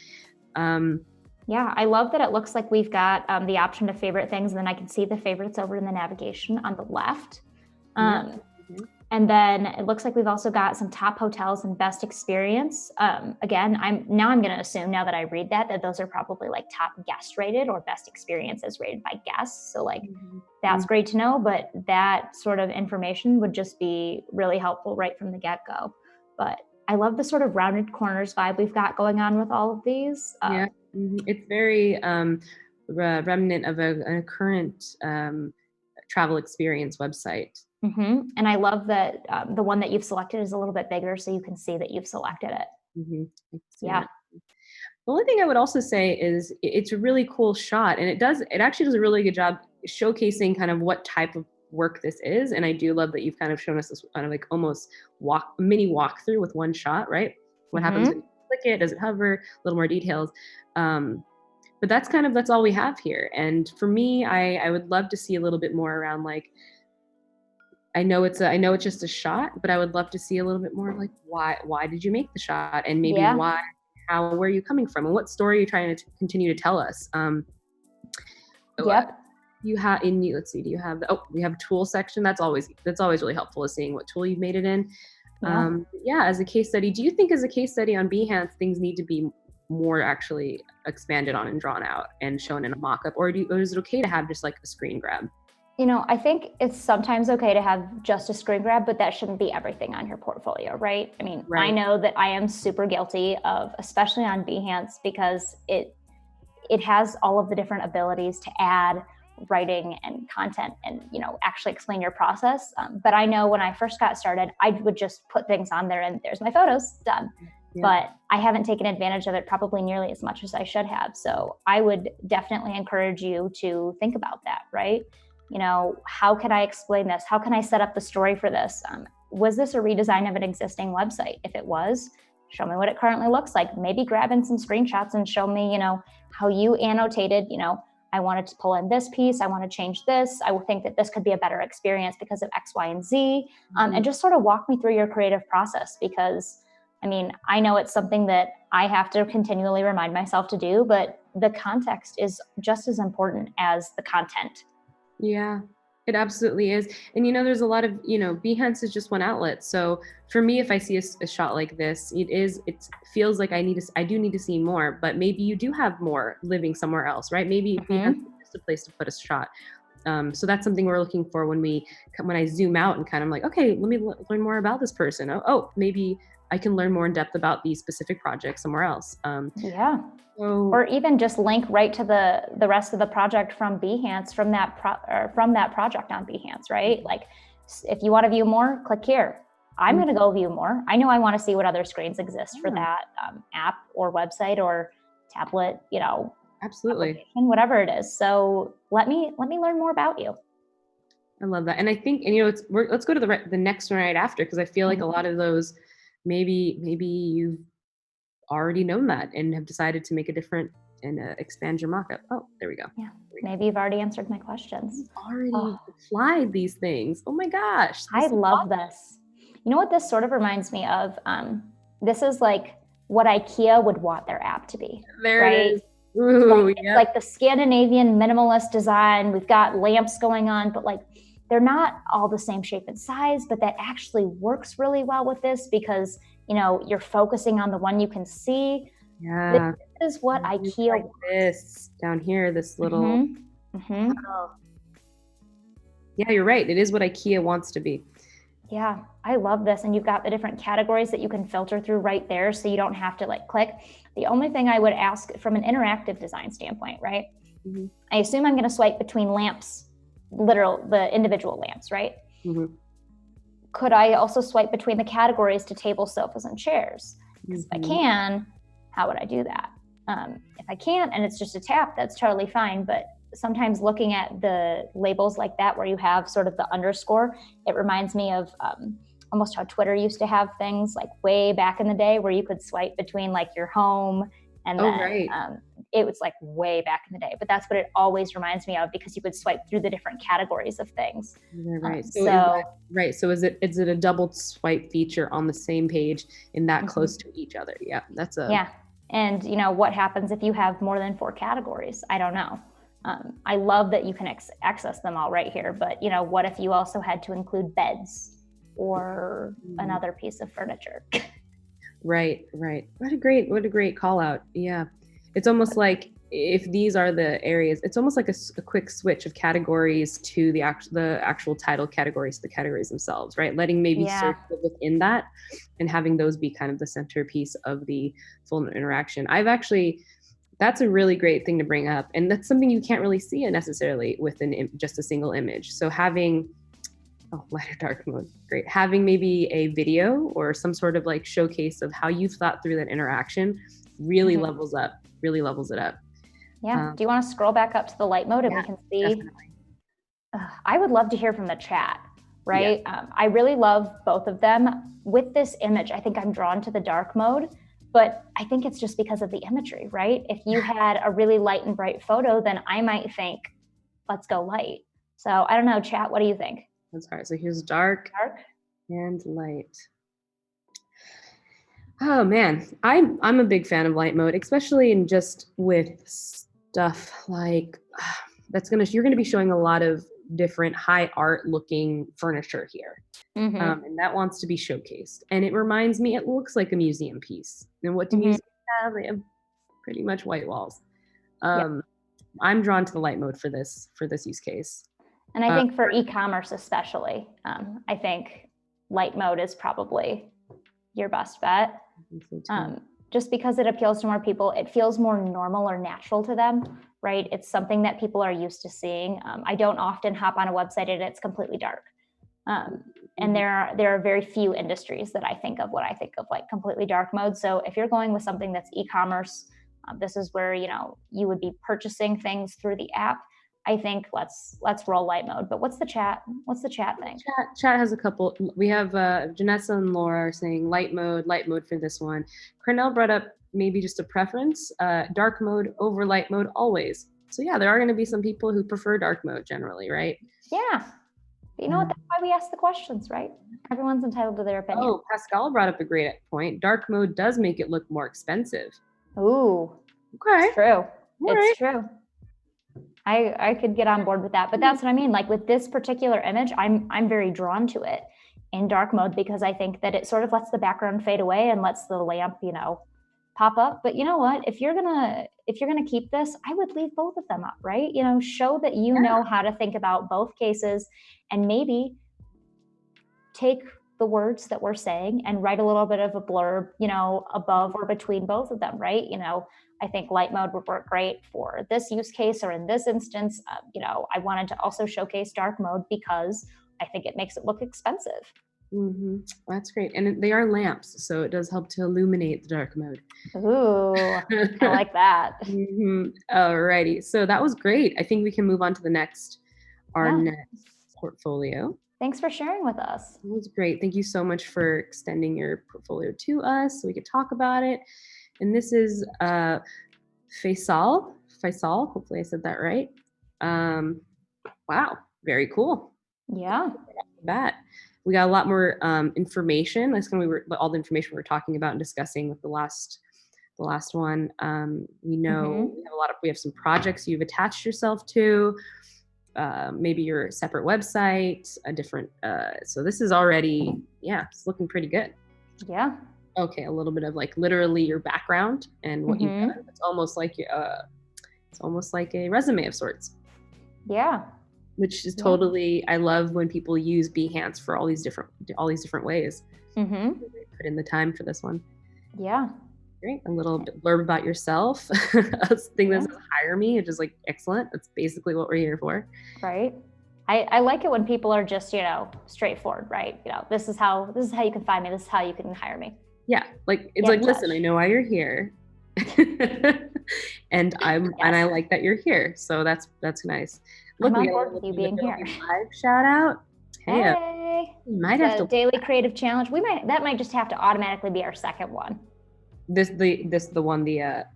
S2: Yeah, I love that it looks like we've got the option to favorite things, and then I can see the favorites over in the navigation on the left. And then it looks like we've also got some top hotels and best experience. Again, I'm going to assume now that I read that those are probably like top guest rated or best experiences rated by guests. So like that's great to know, but that sort of information would just be really helpful right from the get-go. But I love the sort of rounded corners vibe we've got going on with all of these.
S1: It's very remnant of a current travel experience website.
S2: Mm-hmm. And I love that the one that you've selected is a little bit bigger, so you can see that you've selected it.
S1: Mm-hmm.
S2: Yeah.
S1: The only thing I would also say is it's a really cool shot, and it actually does a really good job showcasing kind of what type of work this is. And I do love that you've kind of shown us this kind of like almost mini walkthrough with one shot, right? What happens when you click it? Does it hover? A little more details. But that's all we have here. And for me, I would love to see a little bit more around like I know it's just a shot, but I would love to see a little bit more like why did you make the shot, and maybe
S2: Yeah.
S1: where are you coming from, and what story are you trying to continue to tell us.
S2: Yep.
S1: You have in let's see, do you have we have a tool section. That's always really helpful, is seeing what tool you've made it in.
S2: Yeah.
S1: Yeah, as a case study, do you think as a case study on Behance, things need to be more actually expanded on and drawn out and shown in a mock-up, or is it okay to have just like a screen grab?
S2: I think it's sometimes okay to have just a screen grab, but that shouldn't be everything on your portfolio, right? I mean,
S1: Right.
S2: I know that I am super guilty of, especially on Behance, because it has all of the different abilities to add writing and content and, actually explain your process. But I know when I first got started, I would just put things on there and there's my photos, done.
S1: Yeah.
S2: But I haven't taken advantage of it probably nearly as much as I should have. So I would definitely encourage you to think about that, right? How can I explain this? How can I set up the story for this? Was this a redesign of an existing website? If it was, show me what it currently looks like. Maybe grab in some screenshots and show me, how you annotated, I wanted to pull in this piece. I want to change this. I would think that this could be a better experience because of X, Y, and Z. And just sort of walk me through your creative process, because I know it's something that I have to continually remind myself to do, but the context is just as important as the content.
S1: Yeah, it absolutely is. And there's a lot of, Behance is just one outlet. So for me, if I see a shot like this, it feels like I do need to see more, but maybe you do have more living somewhere else, right? Maybe Behance is just a place to put a shot. So that's something we're looking for when I zoom out and kind of like, okay, let me learn more about this person. Oh, maybe I can learn more in depth about these specific projects somewhere else.
S2: Yeah. Or even just link right to the rest of the project from Behance, from that project on Behance, right? Like, if you want to view more, click here. I'm going to go view more. I know I want to see what other screens exist for that app or website or tablet,
S1: Absolutely,
S2: whatever it is. So let me learn more about you.
S1: I love that. And I think, let's go to the next one right after, because I feel like a lot of those, maybe you've already known that and have decided to make a different and expand your mock-up. Oh, there we go.
S2: Yeah, maybe you've already answered my questions.
S1: You've already applied these things. Oh my gosh.
S2: I love this. You know what this sort of reminds me of? This is like what IKEA would want their app to be.
S1: There
S2: right?
S1: it is. Ooh,
S2: it's like the Scandinavian minimalist design. We've got lamps going on, but like they're not all the same shape and size, but that actually works really well with this because you're focusing on the one you can see.
S1: Yeah.
S2: This is what IKEA
S1: like this down here, this little. Oh. Yeah, you're right. It is what IKEA wants to be.
S2: Yeah, I love this. And you've got the different categories that you can filter through right there, so you don't have to like click. The only thing I would ask from an interactive design standpoint, right? I assume I'm going to swipe between lamps, the individual lamps, right? Could I also swipe between the categories to tables, sofas, and chairs? Because if I can, how would I do that? If I can't, and it's just a tap, that's totally fine. But sometimes looking at the labels like that, where you have sort of the underscore, it reminds me of almost how Twitter used to have things like way back in the day, where you could swipe between like your home and it was like way back in the day. But that's what it always reminds me of, because you could swipe through the different categories of things.
S1: Right. So is it a double swipe feature on the same page and that close to each other? Yeah, yeah.
S2: And what happens if you have more than 4 categories? I don't know. I love that you can access them all right here, but what if you also had to include beds or another piece of furniture?
S1: Right. What a great call out. Yeah. It's almost like if these are the areas, it's almost like a quick switch of categories to the actual title categories, the categories themselves, right? Letting maybe search within that and having those be kind of the centerpiece of the full interaction. That's a really great thing to bring up. And that's something you can't really see necessarily within just a single image. So having light or dark mode, great. Having maybe a video or some sort of like showcase of how you've thought through that interaction really levels it up.
S2: Yeah. Do you want to scroll back up to the light mode and we can see?
S1: Definitely.
S2: I would love to hear from the chat, right? Yeah. I really love both of them. With this image, I think I'm drawn to the dark mode, but I think it's just because of the imagery, right? If you had a really light and bright photo, then I might think, let's go light. So I don't know, chat, what do you think?
S1: That's hard. So here's dark
S2: Dark.
S1: and light. Oh man, I'm a big fan of light mode, especially in just with stuff like you're gonna be showing a lot of different high art looking furniture here.
S2: Mm-hmm.
S1: And that wants to be showcased. And it reminds me, it looks like a museum piece. And what do
S2: Mm-hmm.
S1: museums have? They have pretty much white walls.
S2: Yeah.
S1: I'm drawn to the light mode for this use case.
S2: And I think for e-commerce especially, I think light mode is probably your best bet. Just because it appeals to more people, it feels more normal or natural to them, right? It's something that people are used to seeing. I don't often hop on a website and it's completely dark. And there are very few industries that I think of when I think of like completely dark mode. So if you're going with something that's e-commerce, this is where you would be purchasing things through the app. I think let's roll light mode. But what's the chat thing?
S1: Chat has a couple. We have Janessa and Laura are saying light mode for this one. Cornell brought up maybe just a preference, dark mode over light mode always. So yeah, there are going to be some people who prefer dark mode generally, right?
S2: Yeah. But you know what? That's why we ask the questions, right? Everyone's entitled to their opinion.
S1: Oh, Pascal brought up a great point. Dark mode does make it look more expensive.
S2: Ooh.
S1: Okay.
S2: It's true. It's true. I could get on board with that, but that's what I mean. Like with this particular image, I'm very drawn to it in dark mode because I think that it sort of lets the background fade away and lets the lamp, pop up. But you know what? If you're gonna keep this, I would leave both of them up, right? Show that you know how to think about both cases, and maybe take the words that we're saying and write a little bit of a blurb, above or between both of them, right? I think light mode would work great for this use case, or in this instance, I wanted to also showcase dark mode because I think it makes it look expensive.
S1: Mm-hmm. That's great. And they are lamps, so it does help to illuminate the dark mode.
S2: Ooh, I like that.
S1: Mm-hmm. Alrighty. So that was great. I think we can move on to the next portfolio.
S2: Thanks for sharing with us.
S1: It was great. Thank you so much for extending your portfolio to us so we could talk about it. And this is Faisal. Hopefully I said that right. Wow, very cool.
S2: Yeah.
S1: That we got a lot more information. That's going to be all the information we were talking about and discussing with the last one. We know we have some projects you've attached yourself to. Maybe your separate website, a different. So this is already, it's looking pretty good.
S2: Yeah.
S1: Okay, a little bit of like literally your background and what you've done. It's almost like a resume of sorts.
S2: Yeah.
S1: Which is totally. I love when people use Behance for all these different ways.
S2: Mm-hmm.
S1: Put in the time for this one.
S2: Yeah.
S1: Great. A little bit blurb about yourself. A thing that says hire me, which is like excellent. That's basically what we're here for.
S2: Right. I like it when people are just, straightforward, right? This is how you can find me. This is how you can hire me.
S1: Yeah. Like, it's like, listen, I know why you're here. and I like that you're here. So that's nice.
S2: Look, I'm on board with you being here.
S1: Live shout out.
S2: Hey.
S1: Might have to
S2: daily creative challenge. That might just have to automatically be our second one.
S1: The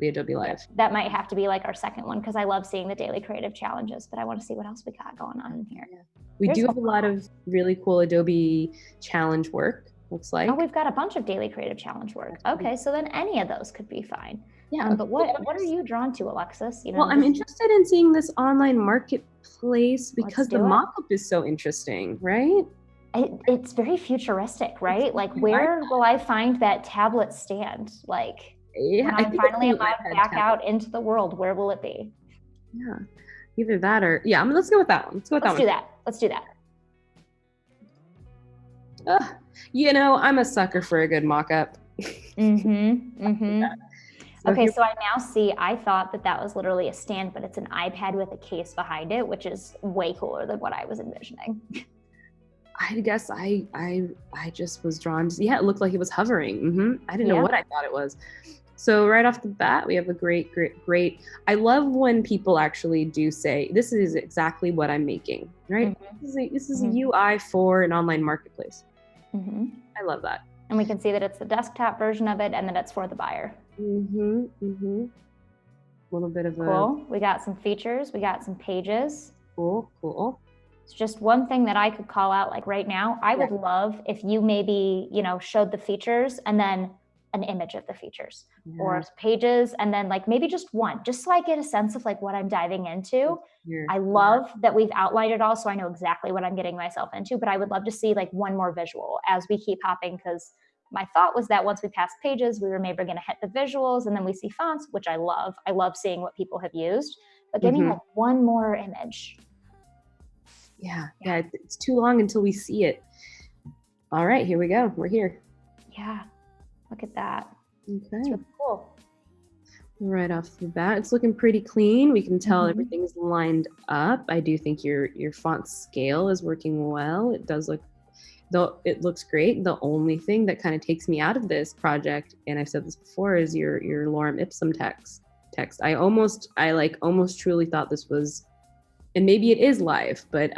S1: Adobe Live.
S2: That might have to be like our second one because I love seeing the daily creative challenges, but I want to see what else we got going on in here.
S1: Yeah. We do have a lot of really cool Adobe challenge work, looks like.
S2: Oh, we've got a bunch of daily creative challenge work. Okay, so then any of those could be fine.
S1: Yeah.
S2: But what are you drawn to, Alexis?
S1: Well, I'm interested in seeing this online marketplace because the mock-up is so interesting, right?
S2: It's very futuristic, right? Like, where will I find that tablet stand? Like, when I'm finally allowed back out into the world, where will it be?
S1: Yeah, either that or let's go with that one.
S2: Let's do that.
S1: I'm a sucker for a good mock-up.
S2: Okay, so I now see, I thought that was literally a stand, but it's an iPad with a case behind it, which is way cooler than what I was envisioning.
S1: I guess I just was drawn to, it looked like it was hovering. I didn't know what I thought it was. So right off the bat, we have a great. I love when people actually do say, this is exactly what I'm making, right? This is a UI for an online marketplace. I love that.
S2: And we can see that it's the desktop version of it and that it's for the buyer.
S1: A little bit of
S2: cool. We got some features. We got some pages.
S1: Cool.
S2: It's just one thing that I could call out, like right now, I would love if you maybe, showed the features and then an image of the features or pages, and then like maybe just one, just so I get a sense of like what I'm diving into. I love that we've outlined it all, so I know exactly what I'm getting myself into, but I would love to see like one more visual as we keep hopping, because my thought was that once we pass pages, we were maybe going to hit the visuals, and then we see fonts, which I love. I love seeing what people have used, but give me like one more image.
S1: Yeah, it's too long until we see it. All right, here we go. We're here.
S2: Yeah, look at that.
S1: Okay.
S2: It's really cool.
S1: Right off the bat, it's looking pretty clean. We can tell everything's lined up. I do think your font scale is working well. It does look, though it looks great. The only thing that kind of takes me out of this project, and I've said this before, is your lorem ipsum text. I almost truly thought this was, and maybe it is live, but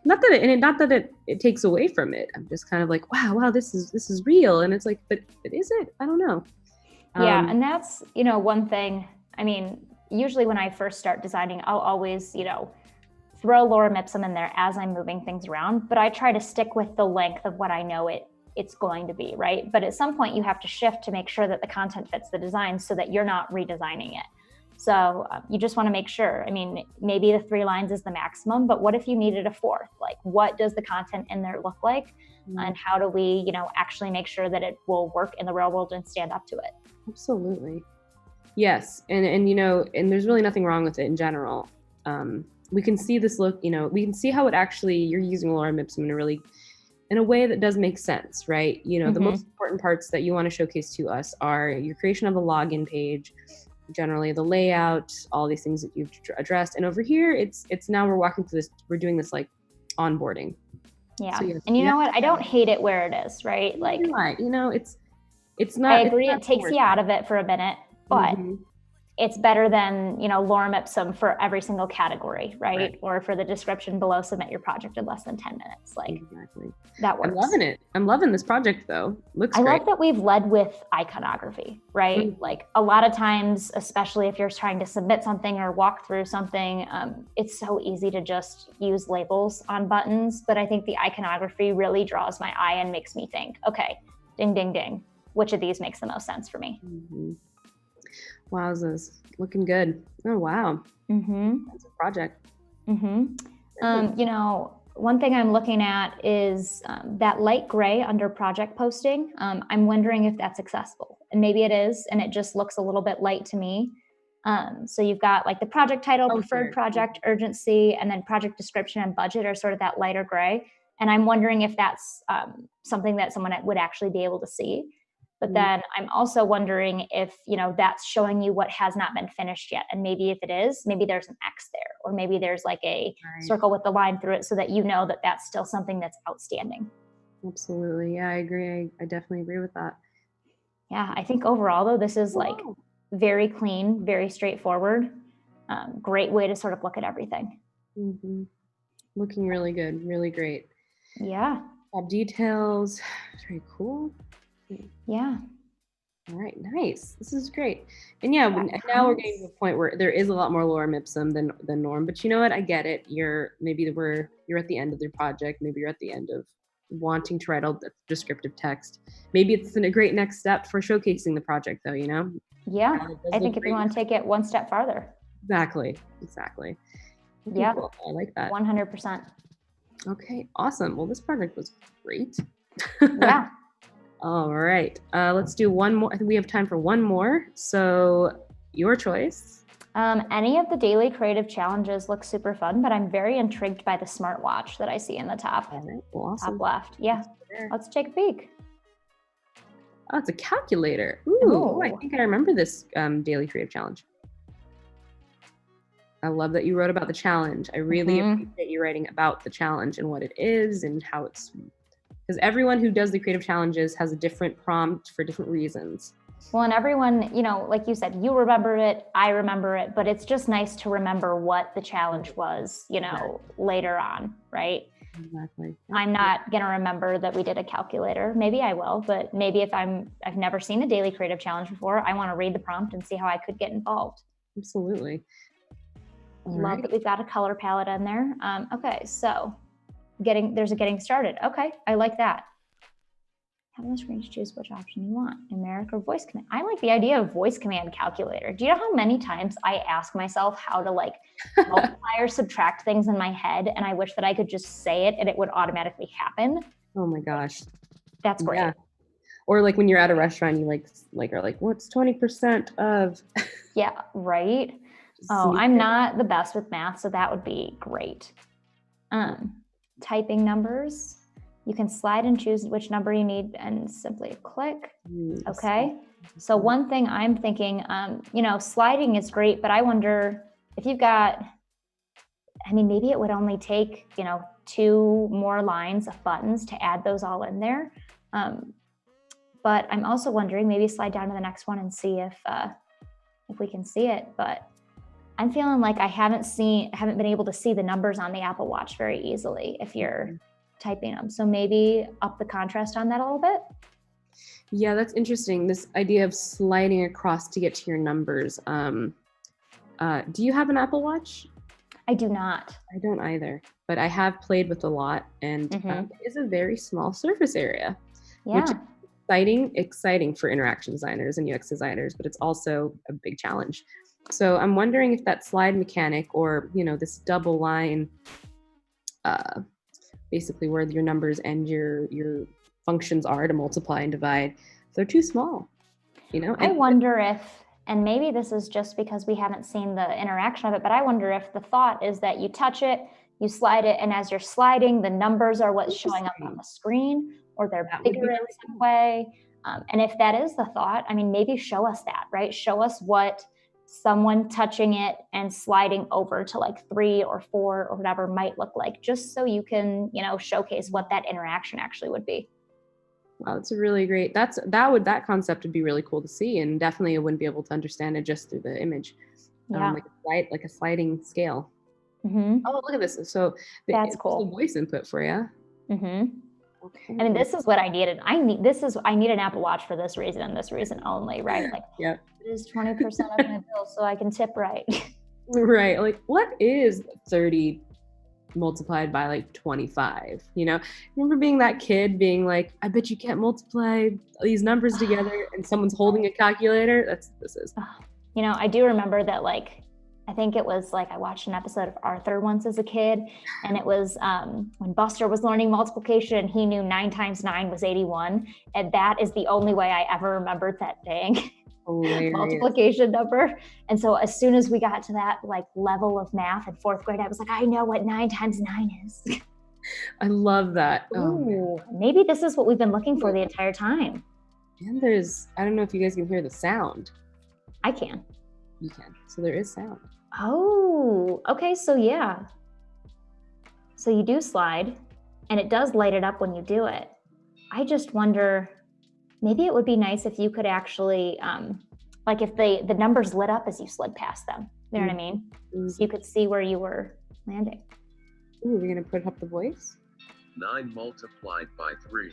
S1: not that it takes away from it. I'm just kind of like, wow, this is real, and it's like, but is it? I don't know.
S2: Yeah, and that's, one thing. I mean, usually when I first start designing, I'll always, throw lorem ipsum in there as I'm moving things around, but I try to stick with the length of what I know it's going to be, right? But at some point you have to shift to make sure that the content fits the design so that you're not redesigning it. So you just want to make sure. I mean, maybe the 3 lines is the maximum, but what if you needed a 4th? Like, what does the content in there look like? And how do we, actually make sure that it will work in the real world and stand up to it?
S1: Absolutely. Yes. And there's really nothing wrong with it in general. We can see this look, we can see how it actually, you're using lorem ipsum in a way that does make sense, right? The most important parts that you want to showcase to us are your creation of a login page, generally the layout, all these things that you've addressed. And over here, it's now we're walking through this, we're doing this like onboarding.
S2: Yeah. So and you know what? I don't hate it where it is, right? Like,
S1: it's not.
S2: I agree. It takes you out of it for a minute, but it's better than, lorem ipsum for every single category, right? Or for the description below, submit your project in less than 10 minutes. Like, that works.
S1: I'm loving it. I'm loving this project though. Looks great.
S2: I love that we've led with iconography, right? Like a lot of times, especially if you're trying to submit something or walk through something, it's so easy to just use labels on buttons. But I think the iconography really draws my eye and makes me think, okay, ding, ding, ding. Which of these makes the most sense for me?
S1: Wowzers, looking good. Oh, wow. That's a project.
S2: One thing I'm looking at is that light gray under project posting. I'm wondering if that's accessible, and maybe it is, and it just looks a little bit light to me. So you've got like the project title, preferred project, urgency, and then project description and budget are sort of that lighter gray. And I'm wondering if that's something that someone would actually be able to see. But then I'm also wondering if, that's showing you what has not been finished yet. And maybe if it is, maybe there's an X there, or maybe there's like a circle with the line through it so that that that's still something that's outstanding.
S1: Absolutely. Yeah, I agree. I definitely agree with that.
S2: Yeah, I think overall though, this is like very clean, very straightforward. Great way to sort of look at everything.
S1: Looking really good. Really great.
S2: Yeah.
S1: Details. Very cool.
S2: Yeah.
S1: All right. Nice. This is great. And now we're getting to a point where there is a lot more lorem ipsum than norm, but you know what? I get it. You're at the end of your project. Maybe you're at the end of wanting to write all the descriptive text. Maybe it's a great next step for showcasing the project though,
S2: Yeah. I think if you want to take it one step farther.
S1: Exactly.
S2: Yeah.
S1: Cool. I like that.
S2: 100%.
S1: Okay. Awesome. Well, this project was great.
S2: Yeah.
S1: All right, let's do one more. I think we have time for one more. So your choice.
S2: Any of the daily creative challenges look super fun, but I'm very intrigued by the smartwatch that I see in the top,
S1: awesome.
S2: Top left. Yeah, let's take a peek.
S1: Oh, it's a calculator. Ooh, I think I remember this daily creative challenge. I love that you wrote about the challenge. I really appreciate you writing about the challenge and what it is and how it's, because everyone who does the creative challenges has a different prompt for different reasons.
S2: Well, and everyone, like you said, you remember it, I remember it, but it's just nice to remember what the challenge was, later on, right?
S1: Exactly.
S2: I'm not going to remember that we did a calculator. Maybe I will, but maybe if I've never seen a daily creative challenge before, I want to read the prompt and see how I could get involved.
S1: Absolutely.
S2: Love that we've got a color palette in there. Okay, so there's a getting started. Okay, I like that. Have on the screen to choose which option you want, numeric or voice command. I like the idea of voice command calculator. Do you know how many times I ask myself how to like multiply or subtract things in my head, and I wish that I could just say it and it would automatically happen?
S1: Oh my gosh.
S2: That's great.
S1: Yeah. Or like when you're at a restaurant, you are like, what's 20% of?
S2: Yeah, right. Oh, I'm not the best with math, so that would be great. Typing numbers. You can slide and choose which number you need and simply click. Okay. So one thing I'm thinking, sliding is great, but I wonder if you've got, maybe it would only take, 2 more lines of buttons to add those all in there. But I'm also wondering, maybe slide down to the next one and see if we can see it. But I'm feeling like I haven't been able to see the numbers on the Apple Watch very easily if you're typing them. So maybe up the contrast on that a little bit.
S1: Yeah, that's interesting. This idea of sliding across to get to your numbers. Do you have an Apple Watch?
S2: I do not.
S1: I don't either, but I have played with a lot, and it is a very small surface area, which is exciting for interaction designers and UX designers, but it's also a big challenge. So I'm wondering if that slide mechanic, or this double line, basically where your numbers and your functions are to multiply and divide, they're too small.
S2: I wonder if, and maybe this is just because we haven't seen the interaction of it, but I wonder if the thought is that you touch it, you slide it, and as you're sliding, the numbers are what's showing up on the screen, or they're bigger in some way. And if that is the thought, maybe show us that, right? Show us what someone touching it and sliding over to like 3 or 4 or whatever might look like, just so you can, showcase what that interaction actually would be.
S1: Wow, that's a really great. That concept would be really cool to see, and definitely I wouldn't be able to understand it just through the image.
S2: Yeah.
S1: Like a sliding scale.
S2: Mm-hmm.
S1: Oh, look at this. So
S2: that's cool.
S1: The voice input for you.
S2: Mm-hmm.
S1: Okay.
S2: This is what I needed. I need an Apple Watch for this reason and this reason only, right? Like,
S1: yeah,
S2: it is 20% of my bill, so I can tip right.
S1: Right. Like, what is 30 multiplied by like 25? Remember being that kid being like, I bet you can't multiply these numbers together, and someone's holding a calculator. That's what this is.
S2: I do remember that, like, I think it was like I watched an episode of Arthur once as a kid, and it was when Buster was learning multiplication and he knew 9 times 9 was 81, and that is the only way I ever remembered that dang multiplication number. And so as soon as we got to that like level of math in 4th grade, I was like, I know what 9 times 9 is.
S1: I love that.
S2: Ooh, maybe this is what we've been looking for the entire time.
S1: And I don't know if you guys can hear the sound.
S2: I can.
S1: You can. So there is sound.
S2: Oh, okay. So yeah. So you do slide, and it does light it up when you do it. I just wonder, maybe it would be nice if you could actually, like if the numbers lit up as you slid past them. You know what I mean? So you could see where you were landing.
S1: Ooh, we're going to put up the voice?
S3: 9 multiplied by 3.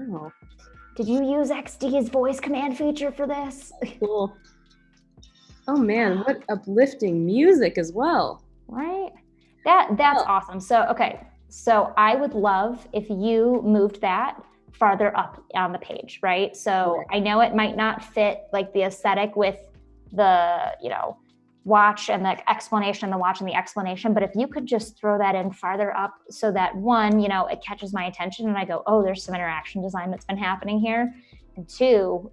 S1: Oh, wow.
S2: Did you use XD's voice command feature for this?
S1: Cool. Oh man, what uplifting music as well.
S2: Right? That's awesome. So I would love if you moved that farther up on the page, right? So I know it might not fit like the aesthetic with the, watch and the explanation, the watch and the explanation, but if you could just throw that in farther up so that one, it catches my attention and I go, oh, there's some interaction design that's been happening here. And 2,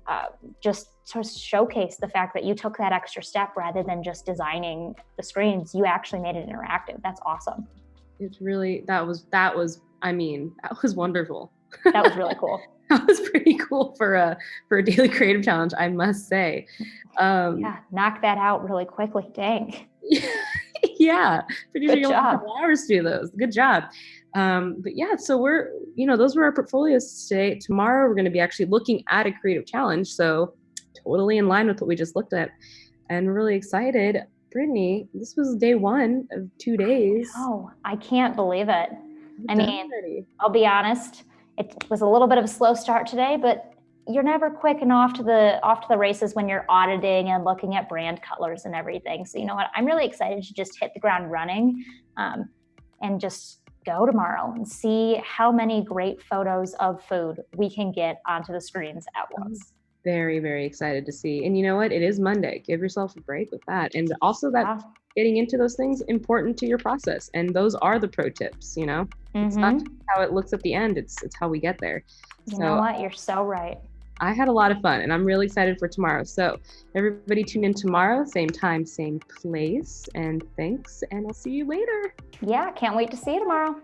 S2: just to showcase the fact that you took that extra step rather than just designing the screens, you actually made it interactive. That's awesome.
S1: It's really, that was wonderful.
S2: That was really cool.
S1: That was pretty cool for a daily creative challenge, I must say.
S2: Yeah, knock that out really quickly. Dang.
S1: Yeah, pretty sure
S2: Good
S1: you'll
S2: job.
S1: have hours to do those. Good job. But yeah, so we're, those were our portfolios today. Tomorrow we're going to be actually looking at a creative challenge. So totally in line with what we just looked at, and we're really excited. Brittney, this was day 1 of 2 days.
S2: Oh, I can't believe it. I'll be honest. It was a little bit of a slow start today, but you're never quick and off to the races when you're auditing and looking at brand colors and everything. So you know what? I'm really excited to just hit the ground running, and just go tomorrow and see how many great photos of food we can get onto the screens at once.
S1: Very, very excited to see. And you know what? It is Monday. Give yourself a break with that. And also that getting into those things important to your process. And those are the pro tips, you know? It's not just how it looks at the end, it's how we get there.
S2: You know what? You're so right.
S1: I had a lot of fun and I'm really excited for tomorrow. So everybody tune in tomorrow, same time, same place. And thanks. And I'll see you later.
S2: Yeah, can't wait to see you tomorrow.